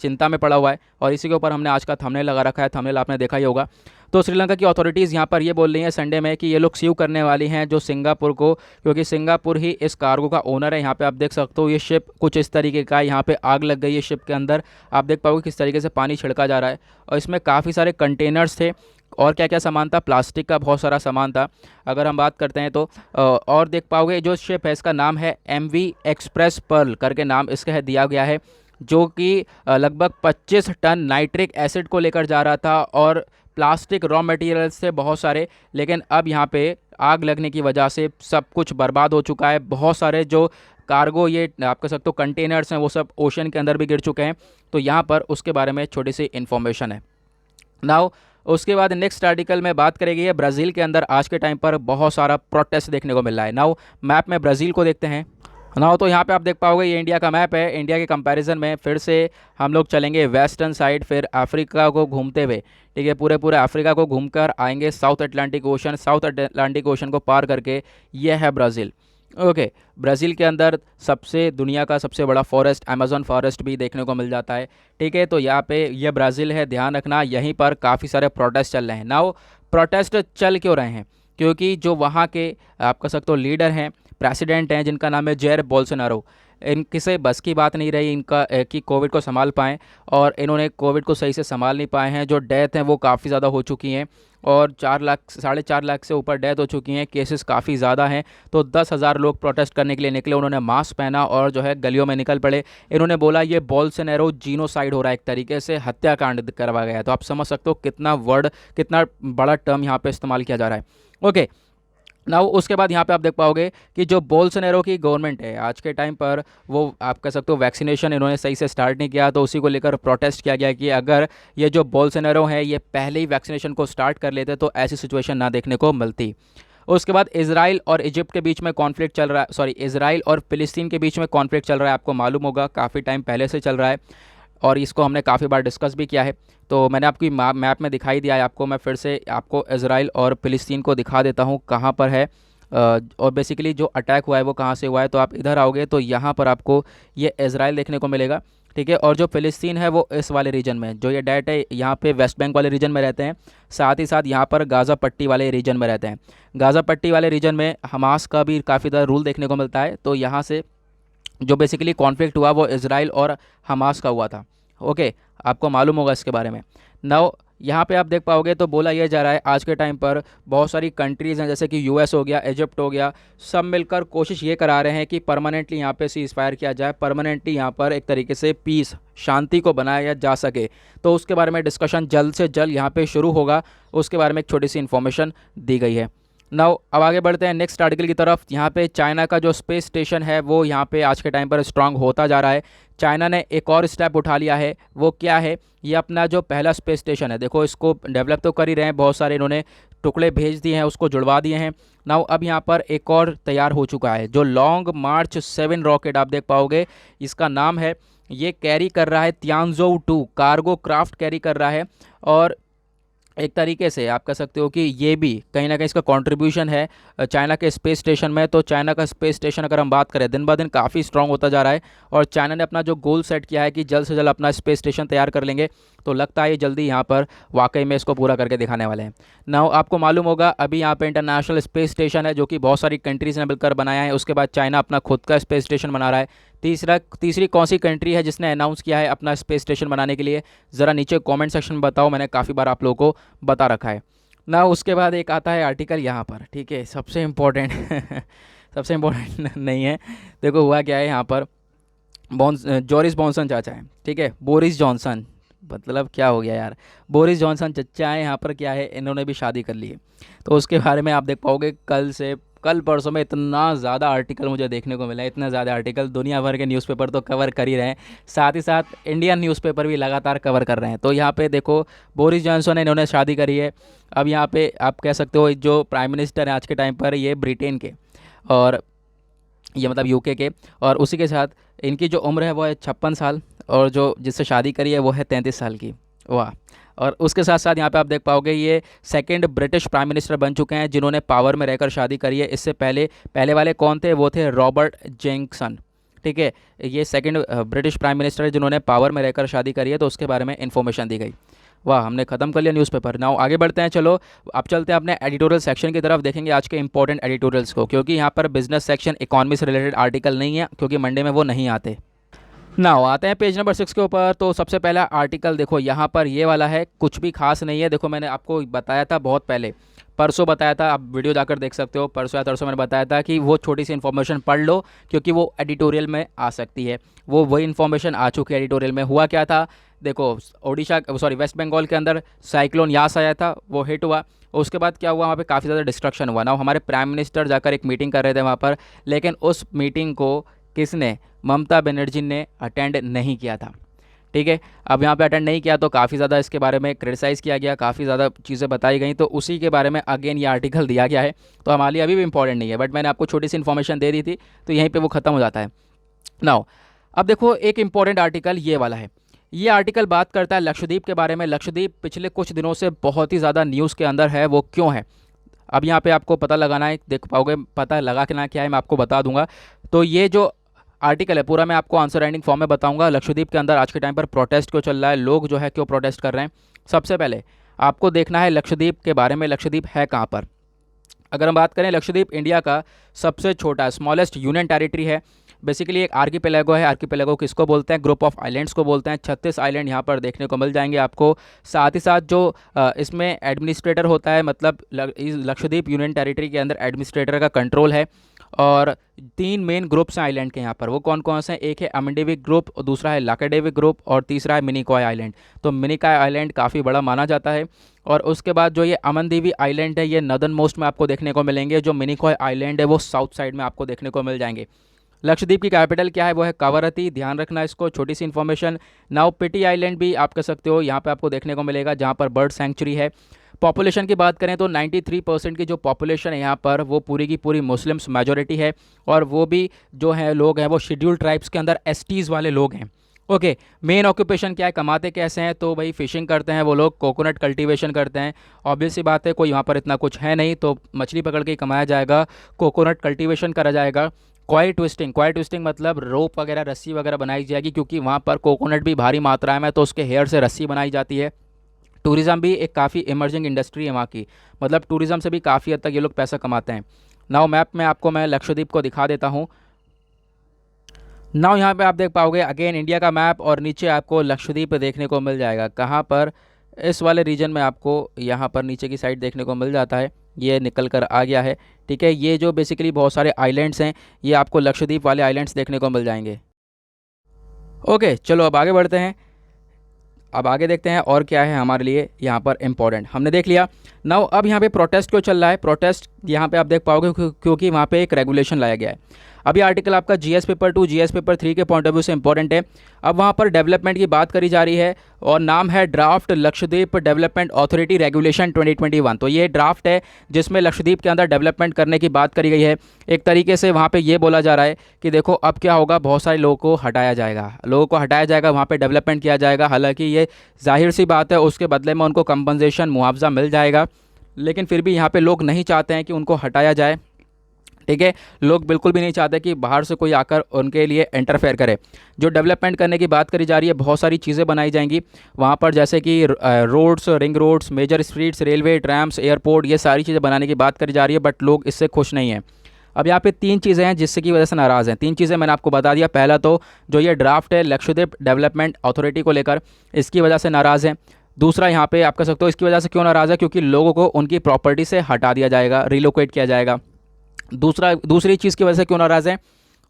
चिंता में पड़ा हुआ है। और इसी के ऊपर हमने आज का थंबनेल लगा रखा है, थंबनेल आपने देखा ही होगा। तो श्रीलंका की अथॉरिटीज़ यहाँ पर ये बोल रही हैं संडे में कि ये लोग सीव करने वाली हैं जो सिंगापुर को, क्योंकि सिंगापुर ही इस कार्गो का ओनर है। यहाँ पे आप देख सकते हो ये शिप कुछ इस तरीके का है, यहाँ पे आग लग गई है शिप के अंदर। आप देख पाओगे किस तरीके से पानी छिड़का जा रहा है, और इसमें काफ़ी सारे कंटेनर्स थे, और क्या क्या सामान था, प्लास्टिक का बहुत सारा सामान था अगर हम बात करते हैं तो। और देख पाओगे जो शिप है इसका नाम है MV एक्सप्रेस पर्ल करके नाम इसका है दिया गया है, जो कि लगभग 25 टन नाइट्रिक एसिड को लेकर जा रहा था, और प्लास्टिक रॉ मटेरियल्स थे बहुत सारे। लेकिन अब यहाँ पे आग लगने की वजह से सब कुछ बर्बाद हो चुका है। बहुत सारे जो कार्गो ये आप कह सकते हो कंटेनर्स हैं वो सब ओशन के अंदर भी गिर चुके हैं। तो यहाँ पर उसके बारे में छोटी सी इन्फॉर्मेशन है। नाउ उसके बाद नेक्स्ट आर्टिकल में बात करेगी है ब्राज़ील के अंदर आज के टाइम पर बहुत सारा प्रोटेस्ट देखने को मिल रहा है। नाउ मैप में ब्राज़ील को देखते हैं। नाउ तो यहाँ पे आप देख पाओगे ये इंडिया का मैप है। इंडिया के कंपैरिजन में फिर से हम लोग चलेंगे वेस्टर्न साइड, फिर अफ्रीका को घूमते हुए। ठीक है, पूरे पूरे अफ्रीका को घूमकर आएंगे south Atlantic ocean. South Atlantic ocean को पार करके ये है ब्राज़ील। ओके, ब्राज़ील के अंदर सबसे दुनिया का सबसे बड़ा फॉरेस्ट अमेज़न फॉरेस्ट भी देखने को मिल जाता है। ठीक है, तो यहाँ पे ये ब्राज़ील है, ध्यान रखना, यहीं पर काफ़ी सारे प्रोटेस्ट चल रहे हैं। नाउ प्रोटेस्ट चल क्यों रहे हैं? क्योंकि जो वहाँ के आप कह सकते हो लीडर हैं, प्रेसिडेंट हैं, जिनका नाम है जेयर बोल्सोनारो, इनकी से बस की बात नहीं रही इनका कि कोविड को संभाल पाएँ, और इन्होंने कोविड को सही से संभाल नहीं पाए हैं। जो डेथ हैं वो काफ़ी ज़्यादा हो चुकी हैं, और 4 लाख 4.5 लाख से ऊपर डेथ हो चुकी हैं, केसेस काफ़ी ज़्यादा हैं। तो 10,000 लोग प्रोटेस्ट करने के लिए निकले, उन्होंने मास्क पहना और जो है गलियों में निकल पड़े। इन्होंने बोला ये बोल्सोनारो जीनोसाइड हो रहा है, एक तरीके से हत्याकांड करवाया गया है। तो आप समझ सकते हो कितना वर्ड, कितना बड़ा टर्म यहाँ पे इस्तेमाल किया जा रहा है। ओके, नाउ उसके बाद यहाँ पे आप देख पाओगे कि जो बोल्सोनारो की गवर्नमेंट है आज के टाइम पर, वो आप कह सकते हो वैक्सीनेशन इन्होंने सही से स्टार्ट नहीं किया, तो उसी को लेकर प्रोटेस्ट किया गया कि अगर ये जो बोल्सोनारो है ये पहले ही वैक्सीनेशन को स्टार्ट कर लेते तो ऐसी सिचुएशन ना देखने को मिलती। उसके बाद इसराइल और इजिप्ट के बीच में कॉन्फ्लिक्ट चल रहा है, सॉरी, इसराइल और फिलिस्तीन के बीच में कॉन्फ्लिक्ट चल रहा है, आपको मालूम होगा काफ़ी टाइम पहले से चल रहा है, और इसको हमने काफ़ी बार डिस्कस भी किया है। तो मैंने आपकी मैप में दिखाई दिया है आपको, मैं फिर से आपको इसराइल और फिलिस्तीन को दिखा देता हूँ कहाँ पर है। और बेसिकली जो अटैक हुआ है वो कहाँ से हुआ है, तो आप इधर आओगे तो यहाँ पर आपको ये इसराइल देखने को मिलेगा। ठीक है, और जो फ़िलिस्तीन है वो इस वाले रीजन में, जो ये डेट है यहाँ पे वेस्ट बैंक वाले रीजन में रहते हैं, साथ ही साथ यहाँ पर गाज़ा पट्टी वाले रीजन में रहते हैं। गाज़ा पट्टी वाले रीजन में हमास का भी काफ़ी ज़्यादा रूल देखने को मिलता है। तो यहाँ से जो बेसिकली कॉन्फ्लिक्ट हुआ वो इसराइल और हमास का हुआ था। ओके, आपको मालूम होगा इसके बारे में। नाउ यहाँ पे आप देख पाओगे तो बोला यह जा रहा है आज के टाइम पर बहुत सारी कंट्रीज़ हैं, जैसे कि यूएस हो गया, इजिप्ट हो गया, सब मिलकर कोशिश ये करा रहे हैं कि परमानेंटली यहाँ पे सीज़ फायर किया जाए, परमानेंटली यहाँ पर एक तरीके से पीस, शांति को बनाया जा सके। तो उसके बारे में डिस्कशन जल्द से जल्द यहाँ पे शुरू होगा, उसके बारे में एक छोटी सी इन्फॉर्मेशन दी गई है। नाउ अब आगे बढ़ते हैं नेक्स्ट आर्टिकल की तरफ। यहाँ पे चाइना का जो स्पेस स्टेशन है वो यहाँ पे आज के टाइम पर स्ट्रांग होता जा रहा है। चाइना ने एक और स्टेप उठा लिया है, वो क्या है, ये अपना जो पहला स्पेस स्टेशन है, देखो इसको डेवलप तो कर ही रहे हैं, बहुत सारे इन्होंने टुकड़े भेज दिए हैं, उसको जुड़वा दिए हैं। नाउ अब यहाँ पर एक और तैयार हो चुका है, जो लॉन्ग मार्च 7 रॉकेट आप देख पाओगे, इसका नाम है, ये कैरी कर रहा है तियानजोउ 2 कार्गो क्राफ्ट कैरी कर रहा है। और एक तरीके से आप कह सकते हो कि ये भी कहीं ना कहीं इसका कंट्रीब्यूशन है चाइना के स्पेस स्टेशन में। तो चाइना का स्पेस स्टेशन अगर हम बात करें दिन ब दिन काफ़ी स्ट्रांग होता जा रहा है, और चाइना ने अपना जो गोल सेट किया है कि जल्द से जल्द अपना स्पेस स्टेशन तैयार कर लेंगे, तो लगता है ये जल्दी यहाँ पर वाकई में इसको पूरा करके दिखाने वाले हैं। नाउ आपको मालूम होगा अभी यहाँ पे इंटरनेशनल स्पेस स्टेशन है जो कि बहुत सारी कंट्रीज़ ने मिलकर बनाया है, उसके बाद चाइना अपना खुद का स्पेस स्टेशन बना रहा है। तीसरी कौन सी कंट्री है जिसने अनाउंस किया है अपना स्पेस स्टेशन बनाने के लिए, ज़रा नीचे कमेंट सेक्शन में बताओ, मैंने काफ़ी बार आप लोगों को बता रखा है ना। उसके बाद एक आता है आर्टिकल यहाँ पर, ठीक है, सबसे इम्पोर्टेंट सबसे इम्पोर्टेंट नहीं है, देखो हुआ क्या है यहाँ पर, जोरिस जॉनसन चाचा है, ठीक है, बोरिस जॉनसन, मतलब क्या हो गया यार, बोरिस जॉनसन चचा है यहाँ पर, क्या है, इन्होंने भी शादी कर ली है। तो उसके बारे में आप देख पाओगे कल परसों में इतना ज़्यादा आर्टिकल मुझे देखने को मिला है, इतना ज़्यादा आर्टिकल, दुनिया भर के न्यूज़पेपर तो कवर कर ही रहे हैं, साथ ही साथ इंडियन न्यूज़पेपर भी लगातार कवर कर रहे हैं। तो यहाँ पे देखो बोरिस जॉनसन है, इन्होंने शादी करी है। अब यहाँ पे आप कह सकते हो जो प्राइम मिनिस्टर है आज के टाइम पर, ये ब्रिटेन के, और ये मतलब यूके के, और उसी के साथ इनकी जो उम्र है वो है 56 साल, और जो जिससे शादी करी है वो है 33 साल की। वाह। और उसके साथ साथ यहाँ पे आप देख पाओगे ये सेकंड ब्रिटिश प्राइम मिनिस्टर बन चुके हैं जिन्होंने पावर में रहकर शादी करी है। इससे पहले वाले कौन थे, वो थे रॉबर्ट जेंक्सन, ठीक है, ये सेकंड ब्रिटिश प्राइम मिनिस्टर है जिन्होंने पावर में रहकर शादी करी है। तो उसके बारे में इन्फॉर्मेशन दी गई। वाह, हमने ख़त्म कर लिया न्यूज़पेपर। नाउ आगे बढ़ते हैं, चलो अब चलते हैं अपने एडिटोरियल सेक्शन की तरफ, देखेंगे आज के इंपॉर्टेंट एडिटोरियल्स को, क्योंकि यहाँ पर बिजनेस सेक्शन इकॉनमी से रिलेटेड आर्टिकल नहीं है, क्योंकि मंडे में वो नहीं आते। नाउ आते हैं पेज नंबर 6 के ऊपर। तो सबसे पहला आर्टिकल देखो यहाँ पर ये वाला है, कुछ भी खास नहीं है। देखो मैंने आपको बताया था बहुत पहले, परसों बताया था, आप वीडियो जाकर देख सकते हो, परसों या तरसों मैंने बताया था कि वो छोटी सी इन्फॉर्मेशन पढ़ लो, क्योंकि वो एडिटोरियल में आ सकती है। वो वही इन्फॉर्मेशन आ चुकी है एडिटोरियल में। हुआ क्या था, देखो वेस्ट बंगाल के अंदर साइक्लोन यास आया था, वो हिट हुआ। उसके बाद क्या हुआ, वहाँ पे काफ़ी ज़्यादा डिस्ट्रक्शन हुआ ना। हमारे प्राइम मिनिस्टर जाकर एक मीटिंग कर रहे थे वहाँ पर, लेकिन उस मीटिंग को किसने, ममता बनर्जी ने अटेंड नहीं किया था, ठीक है। अब यहाँ पे अटेंड नहीं किया तो काफ़ी ज़्यादा इसके बारे में क्रिटिसाइज़ किया गया, काफ़ी ज़्यादा चीज़ें बताई गई, तो उसी के बारे में अगेन ये आर्टिकल दिया गया है। तो हमारे लिए अभी भी इंपॉर्टेंट नहीं है, बट मैंने आपको छोटी सी इन्फॉर्मेशन दे दी थी, तो यहीं पे वो ख़त्म हो जाता है। नाउ अब देखो एक इंपॉर्टेंट आर्टिकल ये वाला है। ये आर्टिकल बात करता है लक्षद्वीप के बारे में। लक्षद्वीप पिछले कुछ दिनों से बहुत ही ज़्यादा न्यूज़ के अंदर है, वो क्यों है, अब यहाँ पे आपको पता लगाना है, देख पाओगे पता लगा के ना क्या है मैं आपको बता दूंगा। तो ये जो आर्टिकल है पूरा मैं आपको आंसर राइटिंग फॉर्म में बताऊंगा। लक्षद्वीप के अंदर आज के टाइम पर प्रोटेस्ट क्यों चल रहा है, लोग जो है क्यों प्रोटेस्ट कर रहे हैं। सबसे पहले आपको देखना है लक्षद्वीप के बारे में, लक्षद्वीप है कहाँ पर। अगर हम बात करें, लक्षद्वीप इंडिया का सबसे छोटा स्मॉलेस्ट यूनियन टेरिटरी है। बेसिकली एक आर्कीपेलागो है। आर्कीपेलागो किसको बोलते हैं, ग्रुप ऑफ आइलैंड्स को बोलते हैं। 36 आइलैंड यहाँ पर देखने को मिल जाएंगे आपको। साथ ही साथ जो इसमें एडमिनिस्ट्रेटर होता है, मतलब लक्षद्वीप यूनियन टेरिटरी के अंदर एडमिनिस्ट्रेटर का कंट्रोल है। और 3 मेन ग्रुप्स हैं आइलैंड के यहाँ पर, वो कौन कौन से हैं, एक है अमिंडेविक ग्रुप, दूसरा है लाकेडेविक ग्रुप और तीसरा है मिनिकॉय आइलैंड। तो मिनिकॉय आइलैंड काफ़ी बड़ा माना जाता है। और उसके बाद जो ये अमनदीवी आइलैंड है, ये नदर्न मोस्ट में आपको देखने को मिलेंगे। जो मिनिकॉय आइलैंड है वो साउथ साइड में आपको देखने को मिल जाएंगे। लक्षद्वीप की कैपिटल क्या है, वो है कवरत्ती, ध्यान रखना इसको। छोटी सी इन्फॉर्मेशन। नाउ पिटी आइलैंड भी आप कह सकते हो, यहाँ पे आपको देखने को मिलेगा जहाँ पर बर्ड सेंचुरी है। पॉपुलेशन की बात करें तो 93% की जो पॉपुलेशन है यहाँ पर वो पूरी की पूरी मुस्लिम्स मेजॉरिटी है। और वो भी जो है लोग हैं वो शेड्यूल्ड ट्राइब्स के अंदर एसटीज़ वाले लोग हैं। ओके, मेन ऑक्यूपेशन क्या है, कमाते कैसे हैं, तो भाई फिशिंग करते हैं वो लोग, कोकोनट कल्टीवेशन करते हैं। ऑब्वियस सी बात है, कोई वहाँ पर इतना कुछ है नहीं तो मछली पकड़ के ही कमाया जाएगा, कोकोनट कल्टीवेशन करा जाएगा। क्वाई ट्विस्टिंग मतलब रोप वगैरह रस्सी वगैरह बनाई जाएगी, क्योंकि वहाँ पर कोकोनट भी भारी मात्रा में, तो उसके हेयर से रस्सी बनाई जाती है। टूरिज़्म भी एक काफ़ी इमर्जिंग इंडस्ट्री है वहाँ की, मतलब टूरिज़्म से भी काफ़ी हद तक ये लोग पैसा कमाते हैं। नाउ मैप में आपको मैं लक्षद्वीप को दिखा देता हूँ। नाउ यहाँ पे आप देख पाओगे अगेन इंडिया का मैप, और नीचे आपको लक्षद्वीप देखने को मिल जाएगा। कहाँ पर, इस वाले रीजन में आपको यहाँ पर नीचे की साइड देखने को मिल जाता है। ये निकल कर आ गया है, ठीक है। ये जो बेसिकली बहुत सारे आइलैंड्स हैं, ये आपको लक्षद्वीप वाले आइलैंड्स देखने को मिल जाएंगे। ओके चलो अब आगे बढ़ते हैं। अब आगे देखते हैं और क्या है हमारे लिए यहाँ पर इम्पोर्टेंट, हमने देख लिया। नाउ अब यहाँ पे प्रोटेस्ट क्यों चल रहा है, प्रोटेस्ट यहाँ पे आप देख पाओगे क्योंकि वहाँ पे एक रेगुलेशन लाया गया है। अभी आर्टिकल आपका जीएस पेपर 2 जीएस पेपर 3 के पॉइंट ऑफ व्यू से इंपॉर्टेंट है। अब वहाँ पर डेवलपमेंट की बात करी जा रही है और नाम है draft Lakshadweep development authority regulation 2021। तो ये ड्राफ्ट है जिसमें लक्षद्वीप के अंदर डेवलपमेंट करने की बात करी गई है। एक तरीके से वहाँ पे ये बोला जा रहा है कि देखो अब क्या होगा, बहुत सारे लोगों को हटाया जाएगा, वहाँ पे डेवलपमेंट किया जाएगा। हालांकि ये जाहिर सी बात है, उसके बदले में उनको कंपनसेशन मुआवजा मिल जाएगा, लेकिन फिर भी यहाँ पे लोग नहीं चाहते हैं कि उनको हटाया जाए, ठीक है। लोग बिल्कुल भी नहीं चाहते कि बाहर से कोई आकर उनके लिए इंटरफेयर करे। जो डेवलपमेंट करने की बात करी जा रही है, बहुत सारी चीज़ें बनाई जाएंगी वहाँ पर, जैसे कि roads, ring roads, major streets, railway, trams, airport, ये सारी चीज़ें बनाने की बात करी जा रही है, बट लोग इससे खुश नहीं हैं। अब यहाँ पे 3 चीज़ें हैं जिससे की वजह से नाराज़ हैं। 3 चीज़ें मैंने आपको बता दिया। पहला तो जो ये ड्राफ्ट है लक्षद्वीप डेवलपमेंट अथॉरिटी को लेकर, इसकी वजह से नाराज़ हैं। दूसरा यहाँ पे आप कह सकते हो इसकी वजह से क्यों नाराज़ है, क्योंकि लोगों को उनकी प्रॉपर्टी से हटा दिया जाएगा, रिलोकेट किया जाएगा। दूसरी चीज़ की वजह से क्यों नाराज़ है,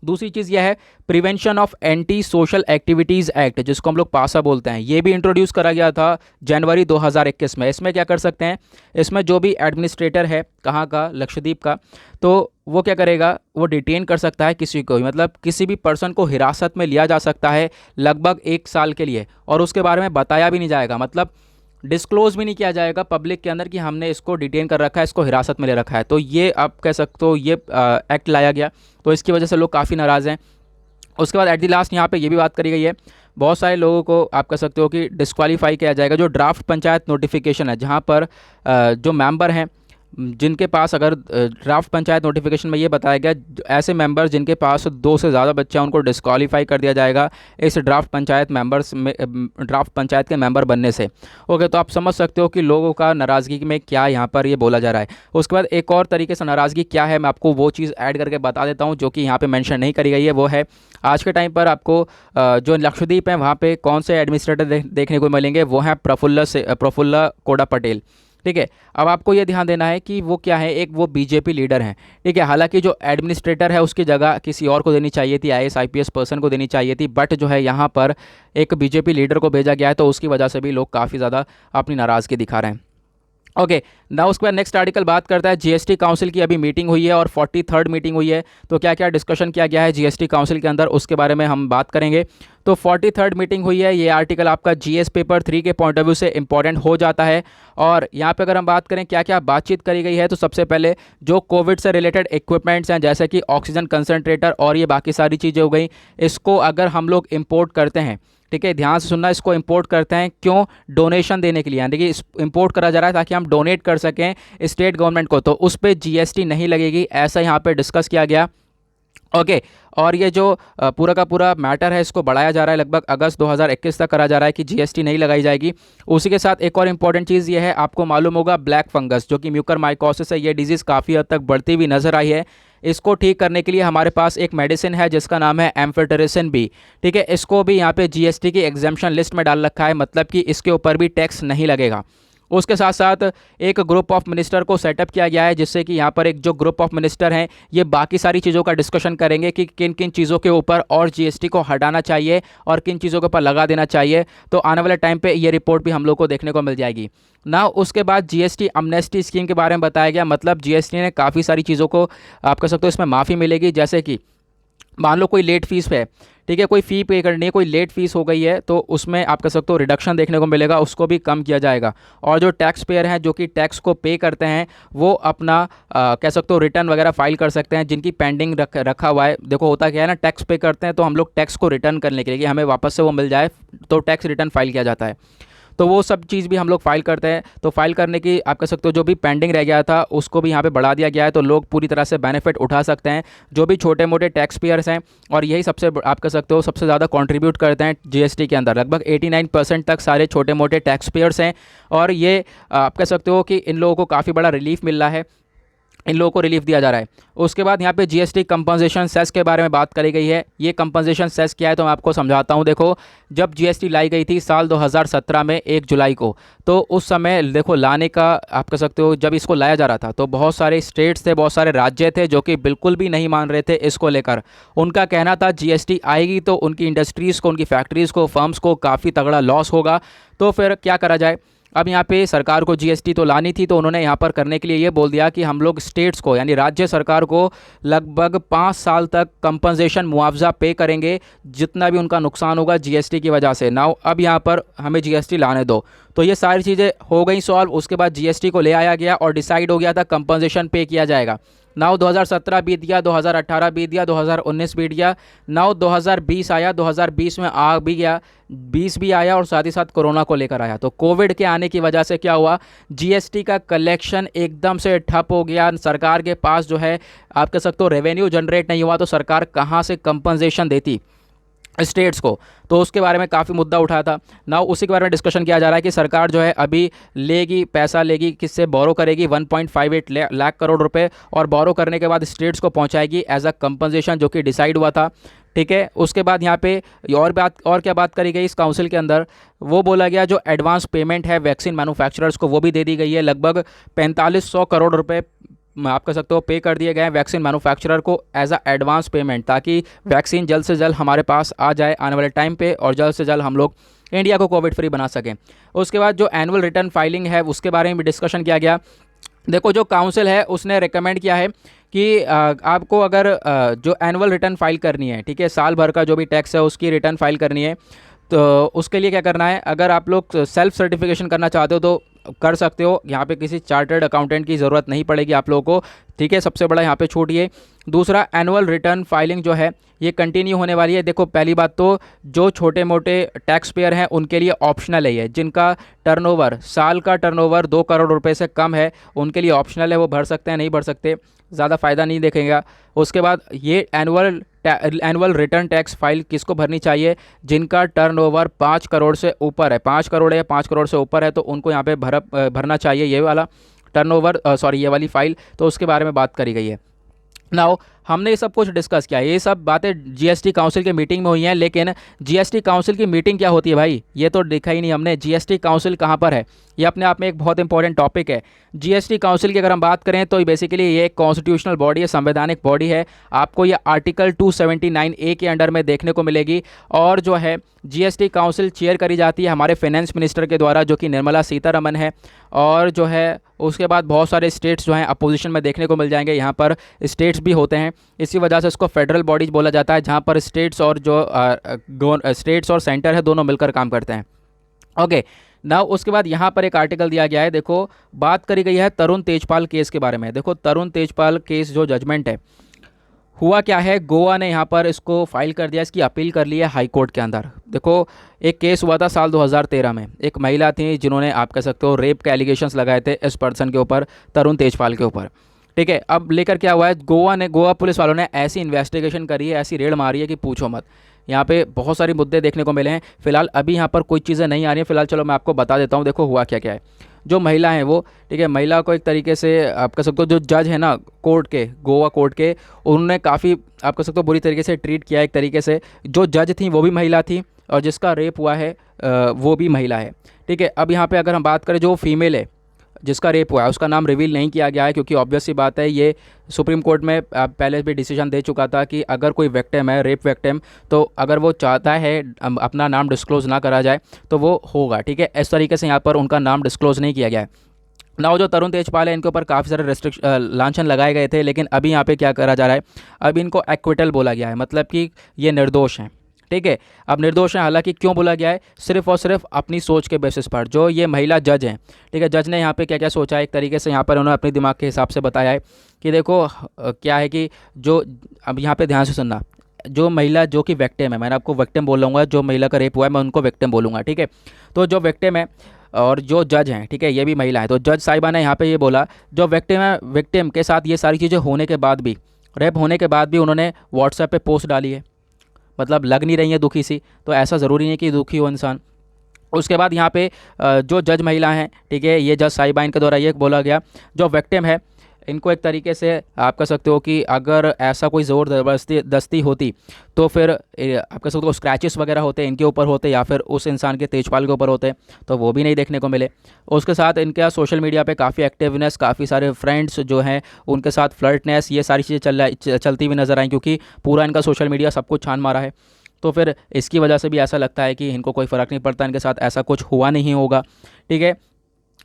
दूसरी चीज़ यह है prevention of anti social activities act, जिसको हम लोग पासा बोलते हैं। ये भी इंट्रोड्यूस करा गया था जनवरी 2021 में। इसमें क्या कर सकते हैं, इसमें जो भी एडमिनिस्ट्रेटर है कहाँ का, लक्षद्वीप का, तो वो क्या करेगा, वो डिटेन कर सकता है किसी को भी, मतलब किसी भी पर्सन को हिरासत में लिया जा सकता है लगभग 1 साल के लिए, और उसके बारे में बताया भी नहीं जाएगा, मतलब डिस्क्लोज भी नहीं किया जाएगा पब्लिक के अंदर कि हमने इसको डिटेन कर रखा है, इसको हिरासत में ले रखा है। तो ये आप कह सकते हो ये एक्ट लाया गया, तो इसकी वजह से लोग काफ़ी नाराज़ हैं। उसके बाद एट दी लास्ट यहाँ पे ये भी बात करी गई है, बहुत सारे लोगों को आप कह सकते हो कि डिस्क्वालीफाई किया जाएगा। जो ड्राफ्ट पंचायत नोटिफिकेशन है, जहाँ पर जो मेंबर हैं जिनके पास, अगर ड्राफ्ट पंचायत नोटिफिकेशन में ये बताया गया ऐसे मेंबर जिनके पास 2 से ज़्यादा बच्चे हैं उनको डिस्क्वालीफाई कर दिया जाएगा इस ड्राफ्ट पंचायत मेंबर्स में, ड्राफ्ट पंचायत के मेंबर बनने से। ओके, तो आप समझ सकते हो कि लोगों का नाराज़गी में क्या यहाँ पर ये बोला जा रहा है। उसके बाद एक और तरीके से नाराज़गी क्या है, मैं आपको वो चीज़ ऐड करके बता देता हूँ जो कि यहाँ पर मैंशन नहीं करी गई है। वो है आज के टाइम पर आपको जो लक्षद्वीप है वहाँ पर कौन से एडमिनिस्ट्रेटर देखने को मिलेंगे, वो हैं प्रफुल्ल कोड़ा पटेल, ठीक है। अब आपको ये ध्यान देना है कि वो क्या है, एक वो बीजेपी लीडर हैं, ठीक है। हालांकि जो एडमिनिस्ट्रेटर है उसकी जगह किसी और को देनी चाहिए थी, आईएएस आईपीएस पर्सन को देनी चाहिए थी, बट जो है यहाँ पर एक बीजेपी लीडर को भेजा गया है, तो उसकी वजह से भी लोग काफ़ी ज़्यादा अपनी नाराज़गी दिखा रहे हैं। ओके ना, उसके बाद नेक्स्ट आर्टिकल बात करता है जीएसटी काउंसिल की। अभी मीटिंग हुई है और 43rd मीटिंग हुई है, तो क्या क्या डिस्कशन किया गया है जीएसटी काउंसिल के अंदर, उसके बारे में हम बात करेंगे। तो 43rd मीटिंग हुई है, ये आर्टिकल आपका जीएस पेपर 3 के पॉइंट ऑफ व्यू से इंपॉर्टेंट हो जाता है। और यहाँ पे अगर हम बात करें क्या क्या बातचीत करी गई है, तो सबसे पहले जो कोविड से रिलेटेड इक्विपमेंट्स हैं जैसे कि ऑक्सीजन कंसनट्रेटर और ये बाकी सारी चीज़ें हो गई, इसको अगर हम लोग इम्पोर्ट करते हैं ठीक है, ध्यान से सुनना, इसको इंपोर्ट करते हैं क्यों? डोनेशन देने के लिए, यानी कि इंपोर्ट करा जा रहा है ताकि हम डोनेट कर सकें स्टेट गवर्नमेंट को, तो उस पर जीएसटी नहीं लगेगी, ऐसा यहाँ पे डिस्कस किया गया। ओके और ये जो पूरा का पूरा मैटर है इसको बढ़ाया जा रहा है, लगभग अगस्त 2021 तक करा जा रहा है कि जीएसटी नहीं लगाई जाएगी। उसी के साथ एक और इंपॉर्टेंट चीज़ ये है, आपको मालूम होगा ब्लैक फंगस जो कि म्यूकरमाइकोसिस है, ये डिजीज़ काफ़ी हद तक बढ़ती हुई नजर आई है। इसको ठीक करने के लिए हमारे पास एक मेडिसिन है जिसका नाम है एम्फेटेरिसिन बी, ठीक है, इसको भी यहाँ पे जीएसटी की एग्जाम्पशन लिस्ट में डाल रखा है, मतलब कि इसके ऊपर भी टैक्स नहीं लगेगा। उसके साथ साथ एक ग्रुप ऑफ मिनिस्टर को सेटअप किया गया है, जिससे कि यहाँ पर एक जो ग्रुप ऑफ मिनिस्टर हैं ये बाकी सारी चीज़ों का डिस्कशन करेंगे कि किन किन चीज़ों के ऊपर और जीएसटी को हटाना चाहिए और किन चीज़ों के ऊपर लगा देना चाहिए। तो आने वाले टाइम पे ये रिपोर्ट भी हम लोग को देखने को मिल जाएगी ना। उसके बाद जीएसटी अमनेस्टी स्कीम के बारे में बताया गया, मतलब जीएसटी ने काफ़ी सारी चीज़ों को आप कह सकते हो इसमें माफ़ी मिलेगी, जैसे कि मान लो कोई लेट फीस है, ठीक है, कोई फ़ी पे करनी है, कोई लेट फीस हो गई है, तो उसमें आप कह सकते हो रिडक्शन देखने को मिलेगा, उसको भी कम किया जाएगा। और जो टैक्स पेयर हैं जो कि टैक्स को पे करते हैं वो अपना कह सकते हो रिटर्न वगैरह फाइल कर सकते हैं, जिनकी पेंडिंग रखा हुआ है। देखो होता क्या है ना, टैक्स पे करते हैं तो हम लोग टैक्स को रिटर्न करने के लिए हमें वापस से वो मिल जाए तो टैक्स रिटर्न फाइल किया जाता है, तो वो सब चीज़ भी हम लोग फाइल करते हैं। तो फाइल करने की आप कह सकते हो जो भी पेंडिंग रह गया था उसको भी यहाँ पे बढ़ा दिया गया है, तो लोग पूरी तरह से बेनिफिट उठा सकते हैं जो भी छोटे मोटे टैक्स पेयर्स हैं। और यही सबसे आप कह सकते हो सबसे ज़्यादा कंट्रीब्यूट करते हैं जीएसटी के अंदर, लगभग 89% तक सारे छोटे मोटे टैक्स पेयर्स हैं। और ये आप कह सकते हो कि इन लोगों को काफ़ी बड़ा रिलीफ मिल रहा है, इन लोगों को रिलीफ दिया जा रहा है। उसके बाद यहाँ पे जीएसटी कंपनसेशन सेस के बारे में बात करी गई है। ये कंपनसेशन सेस क्या है तो मैं आपको समझाता हूँ। देखो जब जीएसटी लाई गई थी साल 2017 में 1 जुलाई को, तो उस समय देखो लाने का आप कह सकते हो जब इसको लाया जा रहा था तो बहुत सारे स्टेट्स थे, बहुत सारे राज्य थे जो कि बिल्कुल भी नहीं मान रहे थे इसको लेकर। उनका कहना था जीएसटी आएगी तो उनकी इंडस्ट्रीज़ को, उनकी फैक्ट्रीज़ को, फर्म्स को काफ़ी तगड़ा लॉस होगा, तो फिर क्या करा जाए। अब यहाँ पे सरकार को जीएसटी तो लानी थी, तो उन्होंने यहाँ पर करने के लिए ये बोल दिया कि हम लोग स्टेट्स को यानी राज्य सरकार को लगभग 5 साल तक कंपनसेशन मुआवजा पे करेंगे जितना भी उनका नुकसान होगा जीएसटी की वजह से। नाउ अब यहाँ पर हमें जीएसटी लाने दो, तो ये सारी चीज़ें हो गई सॉल्व। उसके बाद जीएसटी को ले आया गया और डिसाइड हो गया था कंपनसेशन पे किया जाएगा। नाउ 2017 बीत गया, 2018 बीत गया, 2019 बीत गया, नाउ 2020 आया, 2020 में आ भी गया, 20 भी आया और साथ ही साथ कोरोना को लेकर आया। तो कोविड के आने की वजह से क्या हुआ, जीएसटी का कलेक्शन एकदम से ठप हो गया। सरकार के पास जो है आप कह सकते हो रेवेन्यू जनरेट नहीं हुआ, तो सरकार कहाँ से कंपनसेशन देती स्टेट्स को, तो उसके बारे में काफ़ी मुद्दा उठा था। ना उसी के बारे में डिस्कशन किया जा रहा है कि सरकार जो है अभी लेगी, पैसा लेगी, किससे बोरो करेगी 1.58 लाख करोड़ रुपए, और बोरो करने के बाद स्टेट्स को पहुंचाएगी एज अ कंपनसेशन, जो कि डिसाइड हुआ था। ठीक है, उसके बाद यहाँ पे और क्या बात करी गई इस काउंसिल के अंदर, वो बोला गया जो एडवांस पेमेंट है वैक्सीन मैन्युफैक्चरर्स को वो भी दे दी गई है। लगभग 4500 करोड़ रुपए आप कह सकते हो पे कर दिए गए हैं वैक्सीन मैन्युफैक्चरर को एज अ एडवांस पेमेंट, ताकि वैक्सीन जल्द से जल्द हमारे पास आ जाए आने वाले टाइम पे और जल्द से जल्द हम लोग इंडिया को कोविड फ्री बना सकें। उसके बाद जो एनुअल रिटर्न फाइलिंग है उसके बारे में भी डिस्कशन किया गया। देखो जो काउंसिल है उसने रिकमेंड किया है कि आपको अगर जो एनुअल रिटर्न फाइल करनी है, ठीक है, साल भर का जो भी टैक्स है उसकी रिटर्न फाइल करनी है, तो उसके लिए क्या करना है, अगर आप लोग सेल्फ सर्टिफिकेशन करना चाहते हो तो कर सकते हो। यहाँ पे किसी चार्टर्ड अकाउंटेंट की ज़रूरत नहीं पड़ेगी आप लोगों को, ठीक है, सबसे बड़ा यहाँ पे छूट ये। दूसरा, एनुअल रिटर्न फाइलिंग जो है ये कंटिन्यू होने वाली है। देखो पहली बात तो जो छोटे मोटे टैक्स पेयर हैं उनके लिए ऑप्शनल है ये, जिनका टर्नओवर साल का टर्नओवर 2 करोड़ रुपए से कम है उनके लिए ऑप्शनल है, वो भर सकते हैं, नहीं भर सकते ज़्यादा फ़ायदा नहीं देखेगा। उसके बाद ये एनुअल रिटर्न टैक्स फाइल किसको भरनी चाहिए, जिनका टर्नओवर 5 करोड़ से ऊपर है, 5 करोड़ है, 5 करोड़ से ऊपर है, तो उनको यहाँ पे भरना चाहिए ये वाला टर्नओवर, ये वाली फाइल। तो उसके बारे में बात करी गई है। नाउ हमने ये सब कुछ डिस्कस किया, ये सब बातें जीएसटी काउंसिल के मीटिंग में हुई हैं, लेकिन जीएसटी काउंसिल की मीटिंग क्या होती है भाई, ये तो देखा ही नहीं हमने। जीएसटी काउंसिल कहाँ पर है, ये अपने आप में एक बहुत इंपॉर्टेंट टॉपिक है। जीएसटी काउंसिल की अगर हम बात करें तो बेसिकली ये एक कॉन्स्टिट्यूशनल बॉडी है, संवैधानिक बॉडी है। आपको ये आर्टिकल 279A के अंडर में देखने को मिलेगी। और जो है जीएसटी काउंसिल चेयर करी जाती है हमारे फाइनेंस मिनिस्टर के द्वारा, जो कि निर्मला सीतारमन है। और जो है उसके बाद बहुत सारे स्टेट्स जो हैं अपोजिशन में देखने को मिल जाएंगे, यहाँ पर स्टेट्स भी होते हैं, इसी वजह से इसको फेडरल बॉडीज बोला जाता है, जहाँ पर स्टेट्स और स्टेट्स और सेंटर है दोनों मिलकर काम करते हैं। ओके नाउ उसके बाद यहाँ पर एक आर्टिकल दिया गया है, देखो बात करी गई है तरुण तेजपाल केस के बारे में। देखो तरुण तेजपाल केस जो जजमेंट है हुआ क्या है, गोवा ने यहाँ पर इसको फाइल कर दिया, इसकी अपील कर ली है हाई कोर्ट के अंदर। देखो, एक केस हुआ था साल 2013 में, एक महिला थी जिन्होंने आप कह सकते हो रेप के एलिगेशंस लगाए थे इस पर्सन के ऊपर, तरुण तेजपाल के ऊपर। ठीक है, अब लेकर क्या हुआ है, गोवा पुलिस वालों ने ऐसी इन्वेस्टिगेशन करी है, ऐसी रेड मारी है कि पूछो मत। यहाँ पे बहुत सारे मुद्दे देखने को मिले हैं। फिलहाल अभी यहाँ पर कोई चीज़ें नहीं आ रही हैं, फिलहाल चलो मैं आपको बता देता हूँ। देखो हुआ क्या क्या है, जो महिला है वो, ठीक है, महिला को एक तरीके से आप कह सकते हो, जो जज है ना कोर्ट के, गोवा कोर्ट के, उन्होंने काफ़ी आप कह सकते हो बुरी तरीके से ट्रीट किया एक तरीके से। जो जज थी वो भी महिला थी, और जिसका रेप हुआ है वो भी महिला है। ठीक है, अब यहाँ पे अगर हम बात करें, जो फीमेल है जिसका रेप हुआ है, उसका नाम रिवील नहीं किया गया है, क्योंकि ऑब्वियस सी बात है, ये सुप्रीम कोर्ट में पहले भी डिसीजन दे चुका था कि अगर कोई विक्टिम है, रेप विक्टिम, तो अगर वो चाहता है अपना नाम डिस्क्लोज़ ना करा जाए तो वो होगा। ठीक है, इस तरीके से यहाँ पर उनका नाम डिस्क्लोज़ नहीं किया गया है ना। जो तरुण तेजपाल है, इनके ऊपर काफ़ी सारे लांछन लगाए गए थे, लेकिन अभी यहाँ पे क्या करा जा रहा है, अभी इनको एक्विटल बोला गया है, मतलब कि ये निर्दोष हैं। ठीक है, अब निर्दोष हैं, हालांकि क्यों बोला गया है, सिर्फ और सिर्फ अपनी सोच के बेसिस पर। जो ये महिला जज हैं, ठीक है, जज ने यहाँ पे क्या क्या सोचा है, एक तरीके से यहाँ पर उन्होंने अपने दिमाग के हिसाब से बताया है कि देखो क्या है कि जो, अब यहाँ पे ध्यान से सुनना, जो महिला जो कि विक्टिम है, मैंने आपको विक्टिम बोलूँगा, जो महिला का रेप हुआ है मैं उनको विक्टिम बोलूँगा। ठीक है, तो जो विक्टिम है और जो जज हैं, ठीक है, ये भी महिला है, तो जज साहिबा ने यहाँ पे ये बोला, जो विक्टिम है, विक्टिम के साथ ये सारी चीज़ें होने के बाद भी, रेप होने के बाद भी उन्होंने व्हाट्सएप पे पोस्ट डाली है, मतलब लग नहीं रही है दुखी सी, तो ऐसा ज़रूरी नहीं है कि दुखी हो इंसान। उसके बाद यहाँ पे जो जज महिला हैं, ठीक है, ये जज साहिबा, इनके द्वारा ये बोला गया, जो विक्टिम है इनको एक तरीके से आप कह सकते हो कि अगर ऐसा कोई ज़ोर दस्ती होती तो फिर आप कह सकते हो स्क्रैचेस वगैरह होते इनके ऊपर होते, या फिर उस इंसान के तेजपाल के ऊपर होते, तो वो भी नहीं देखने को मिले। उसके साथ इनके सोशल मीडिया पे काफ़ी एक्टिवनेस, काफ़ी सारे फ्रेंड्स जो हैं उनके साथ फ्लर्टनेस, ये सारी चीज़ें चलती हुई नज़र आई, क्योंकि पूरा इनका सोशल मीडिया सब कुछ छान मारा है। तो फिर इसकी वजह से भी ऐसा लगता है कि इनको कोई फ़र्क नहीं पड़ता, इनके साथ ऐसा कुछ हुआ नहीं होगा। ठीक है,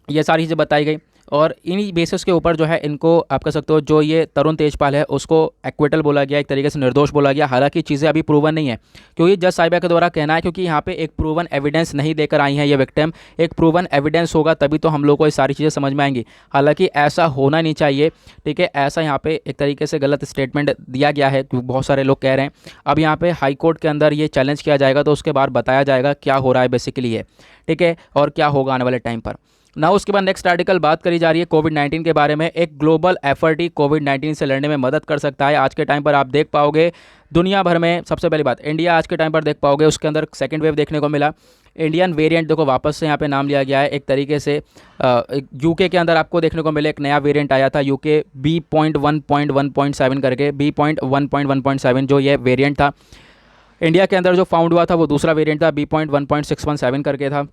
ये सारी चीज़ें बताई गई, और इन्हीं बेसिस के ऊपर जो है इनको आप कह सकते हो, जो ये तरुण तेजपाल है उसको एक्विटल बोला गया, एक तरीके से निर्दोष बोला गया। हालांकि चीज़ें अभी प्रूवन नहीं है, क्योंकि जज साहिबा के द्वारा कहना है, क्योंकि यहाँ पे एक प्रूवन एविडेंस नहीं देकर आई है ये विक्टिम। एक प्रूवन एविडेंस होगा तभी तो हम लोग को ये सारी चीज़ें समझ में आएंगी। हालांकि ऐसा होना नहीं चाहिए। ठीक है, ऐसा यहाँ पे एक तरीके से गलत स्टेटमेंट दिया गया है, क्योंकि बहुत सारे लोग कह रहे हैं। अब यहाँ पे हाई कोर्ट के अंदर ये चैलेंज किया जाएगा, तो उसके बाद बताया जाएगा क्या हो रहा है बेसिकली है। ठीक है, और क्या होगा आने वाले टाइम पर ना। उसके बाद नेक्स्ट आर्टिकल बात करी जा रही है कोविड-19 के बारे में। एक ग्लोबल एफर्ट ही कोविड-19 से लड़ने में मदद कर सकता है। आज के टाइम पर आप देख पाओगे दुनिया भर में, सबसे पहली बात इंडिया आज के टाइम पर देख पाओगे, उसके अंदर सेकंड वेव देखने को मिला। इंडियन वेरिएंट देखो वापस से यहाँ पे नाम लिया गया है, एक तरीके से यूके के अंदर आपको देखने को मिले, एक नया वेरिएंट आया था यूके B.1.1.7 करके, B.1.1.7 जो ये वेरिएंट था। इंडिया के अंदर जो फाउंड हुआ था वो दूसरा वेरिएंट था, B.1.617 करके था।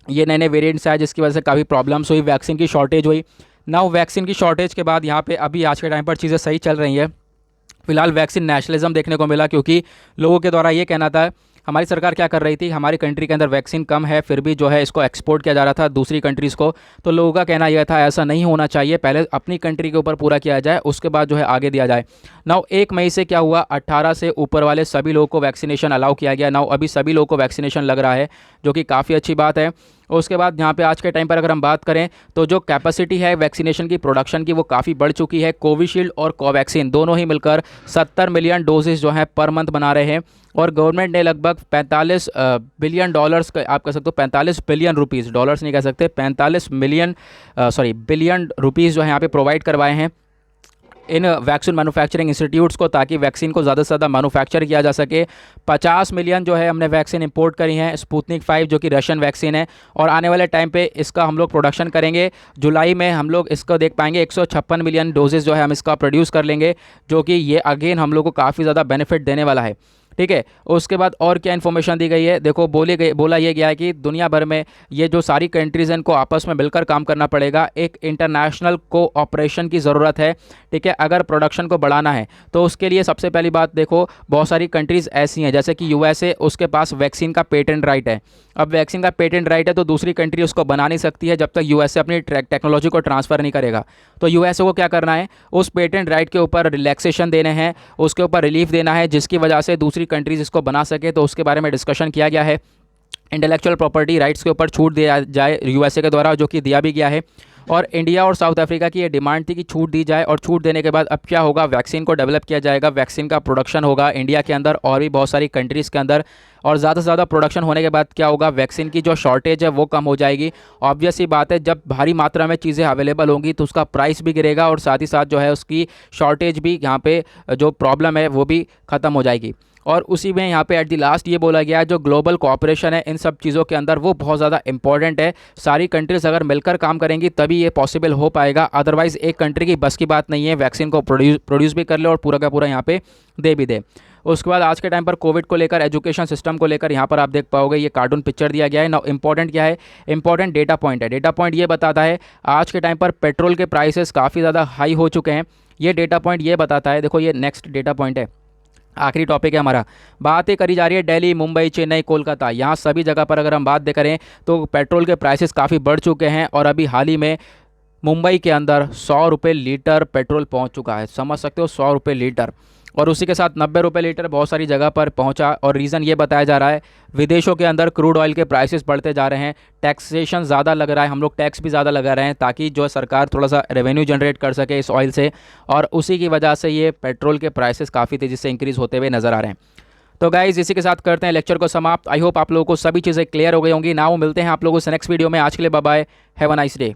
ये नए नए वेरिएंट्स आए, जिसकी वजह से काफ़ी प्रॉब्लम्स हुई, वैक्सीन की शॉर्टेज हुई ना। वैक्सीन की शॉर्टेज के बाद यहाँ पे अभी आज के टाइम पर चीज़ें सही चल रही है। फिलहाल वैक्सीन नेशनलिज्म देखने को मिला, क्योंकि लोगों के द्वारा ये कहना था, हमारी सरकार क्या कर रही थी, हमारी कंट्री के अंदर वैक्सीन कम है, फिर भी जो है इसको एक्सपोर्ट किया जा रहा था दूसरी कंट्रीज़ को। तो लोगों का कहना यह था ऐसा नहीं होना चाहिए, पहले अपनी कंट्री के ऊपर पूरा किया जाए, उसके बाद जो है आगे दिया जाए। नाउ 1 मई से क्या हुआ, 18 से ऊपर वाले सभी लोगों को वैक्सीनेशन अलाउ किया गया। नाउ अभी सभी लोगों को वैक्सीनेशन लग रहा है, जो कि काफ़ी अच्छी बात है। उसके बाद यहाँ पे आज के टाइम पर अगर हम बात करें, तो जो कैपेसिटी है वैक्सीनेशन की, प्रोडक्शन की, वो काफ़ी बढ़ चुकी है। कोविशील्ड और कोवैक्सीन दोनों ही मिलकर 70 मिलियन डोजेस जो है पर मंथ बना रहे हैं, और गवर्नमेंट ने लगभग 45 बिलियन डॉलर्स का, आप कह सकते हो 45 बिलियन रुपीज़, डॉलर्स नहीं कह सकते, 45 मिलियन बिलियन रुपीज़ जो है यहाँ पे प्रोवाइड करवाए हैं इन वैक्सीन मैन्युफैक्चरिंग इंस्टीट्यूट्स को, ताकि वैक्सीन को ज़्यादा से ज़्यादा मैन्युफैक्चर किया जा सके। 50 मिलियन जो है हमने वैक्सीन इंपोर्ट करी हैं, स्पुतनिक 5 जो कि रशियन वैक्सीन है, और आने वाले टाइम पे इसका हम लोग प्रोडक्शन करेंगे। जुलाई में हम लोग इसको देख पाएंगे, 156 मिलियन डोजेज़ जो है हम इसका प्रोड्यूस कर लेंगे, जो कि ये अगेन हम लोग को काफ़ी ज़्यादा बेनिफिट देने वाला है। ठीक है, उसके बाद और क्या इन्फॉर्मेशन दी गई है, देखो बोला ये गया है कि दुनिया भर में ये जो सारी कंट्रीज़ हैं इनको आपस में मिलकर काम करना पड़ेगा, एक इंटरनेशनल कोऑपरेशन की ज़रूरत है। ठीक है, अगर प्रोडक्शन को बढ़ाना है तो उसके लिए सबसे पहली बात देखो, बहुत सारी कंट्रीज़ ऐसी हैं जैसे कि यूएसए, उसके पास वैक्सीन का पेटेंट राइट है। अब वैक्सीन का पेटेंट राइट है तो दूसरी कंट्री उसको बना नहीं सकती है जब तक यूएसए अपनी टेक्नोलॉजी को ट्रांसफ़र नहीं करेगा। तो यूएसए को क्या करना है, उस पेटेंट राइट के ऊपर रिलैक्सेशन देने हैं, उसके ऊपर रिलीफ देना है, जिसकी वजह से दूसरी कंट्रीज़ इसको बना सके। तो उसके बारे में डिस्कशन किया गया है। इंटेलेक्चुअल प्रॉपर्टी राइट्स के ऊपर छूट दिया जाए यूएसए के द्वारा, जो कि दिया भी गया है। और इंडिया और साउथ अफ्रीका की ये डिमांड थी कि छूट दी जाए, और छूट देने के बाद अब क्या होगा, वैक्सीन को डेवलप किया जाएगा, वैक्सीन का प्रोडक्शन होगा इंडिया के अंदर और भी बहुत सारी कंट्रीज़ के अंदर, और ज़्यादा से ज़्यादा प्रोडक्शन होने के बाद क्या होगा, वैक्सीन की जो शॉर्टेज है वो कम हो जाएगी। ऑब्वियस सी बात है, जब भारी मात्रा में चीज़ें अवेलेबल होंगी तो उसका प्राइस भी गिरेगा और साथ ही साथ जो है उसकी शॉर्टेज भी, यहाँ पे जो प्रॉब्लम है वो भी ख़त्म हो जाएगी। और उसी में यहाँ पे एट द लास्ट ये बोला गया है, जो ग्लोबल कोऑपरेशन है इन सब चीज़ों के अंदर वो बहुत ज़्यादा इंपॉर्टेंट है। सारी कंट्रीज़ अगर मिलकर काम करेंगी तभी ये पॉसिबल हो पाएगा, अदरवाइज़ एक कंट्री की बस की बात नहीं है वैक्सीन को प्रोड्यूस भी कर ले और पूरा का पूरा यहाँ पे दे भी दे। उसके बाद आज के टाइम पर कोविड को लेकर, एजुकेशन सिस्टम को लेकर यहाँ पर आप देख पाओगे ये कार्टून पिक्चर दिया गया है। नाउ इंपॉर्टेंट क्या है, इंपॉर्टेंट डेटा पॉइंट है। डेटा पॉइंट ये बताता है आज के टाइम पर पेट्रोल के प्राइसेस काफ़ी ज़्यादा हाई हो चुके हैं। ये डेटा पॉइंट ये बताता है, देखो ये नेक्स्ट डेटा पॉइंट है, आखिरी टॉपिक है हमारा। बातें करी जा रही है दिल्ली, मुंबई, चेन्नई, कोलकाता, यहाँ सभी जगह पर अगर हम बात करें तो पेट्रोल के प्राइसेस काफ़ी बढ़ चुके हैं। और अभी हाल ही में मुंबई के अंदर 100 रुपये लीटर पेट्रोल पहुँच चुका है, समझ सकते हो 100 रुपये लीटर। और उसी के साथ 90 रुपये लीटर बहुत सारी जगह पर पहुंचा। और रीज़न ये बताया जा रहा है, विदेशों के अंदर क्रूड ऑयल के प्राइसेस बढ़ते जा रहे हैं, टैक्सेशन ज़्यादा लग रहा है, हम लोग टैक्स भी ज़्यादा लगा रहे हैं ताकि जो सरकार थोड़ा सा रेवेन्यू जनरेट कर सके इस ऑयल से, और उसी की वजह से ये पेट्रोल के प्राइसेस काफ़ी तेज़ी से इंक्रीज़ होते हुए नज़र आ रहे हैं। तो गाइज़ इसी के साथ करते हैं लेक्चर को समाप्त। आई होप आप लोगों को सभी चीज़ें क्लियर हो गई होंगी। नाउ मिलते हैं आप लोगों से नेक्स्ट वीडियो में। आज के लिए bye bye, have a nice day.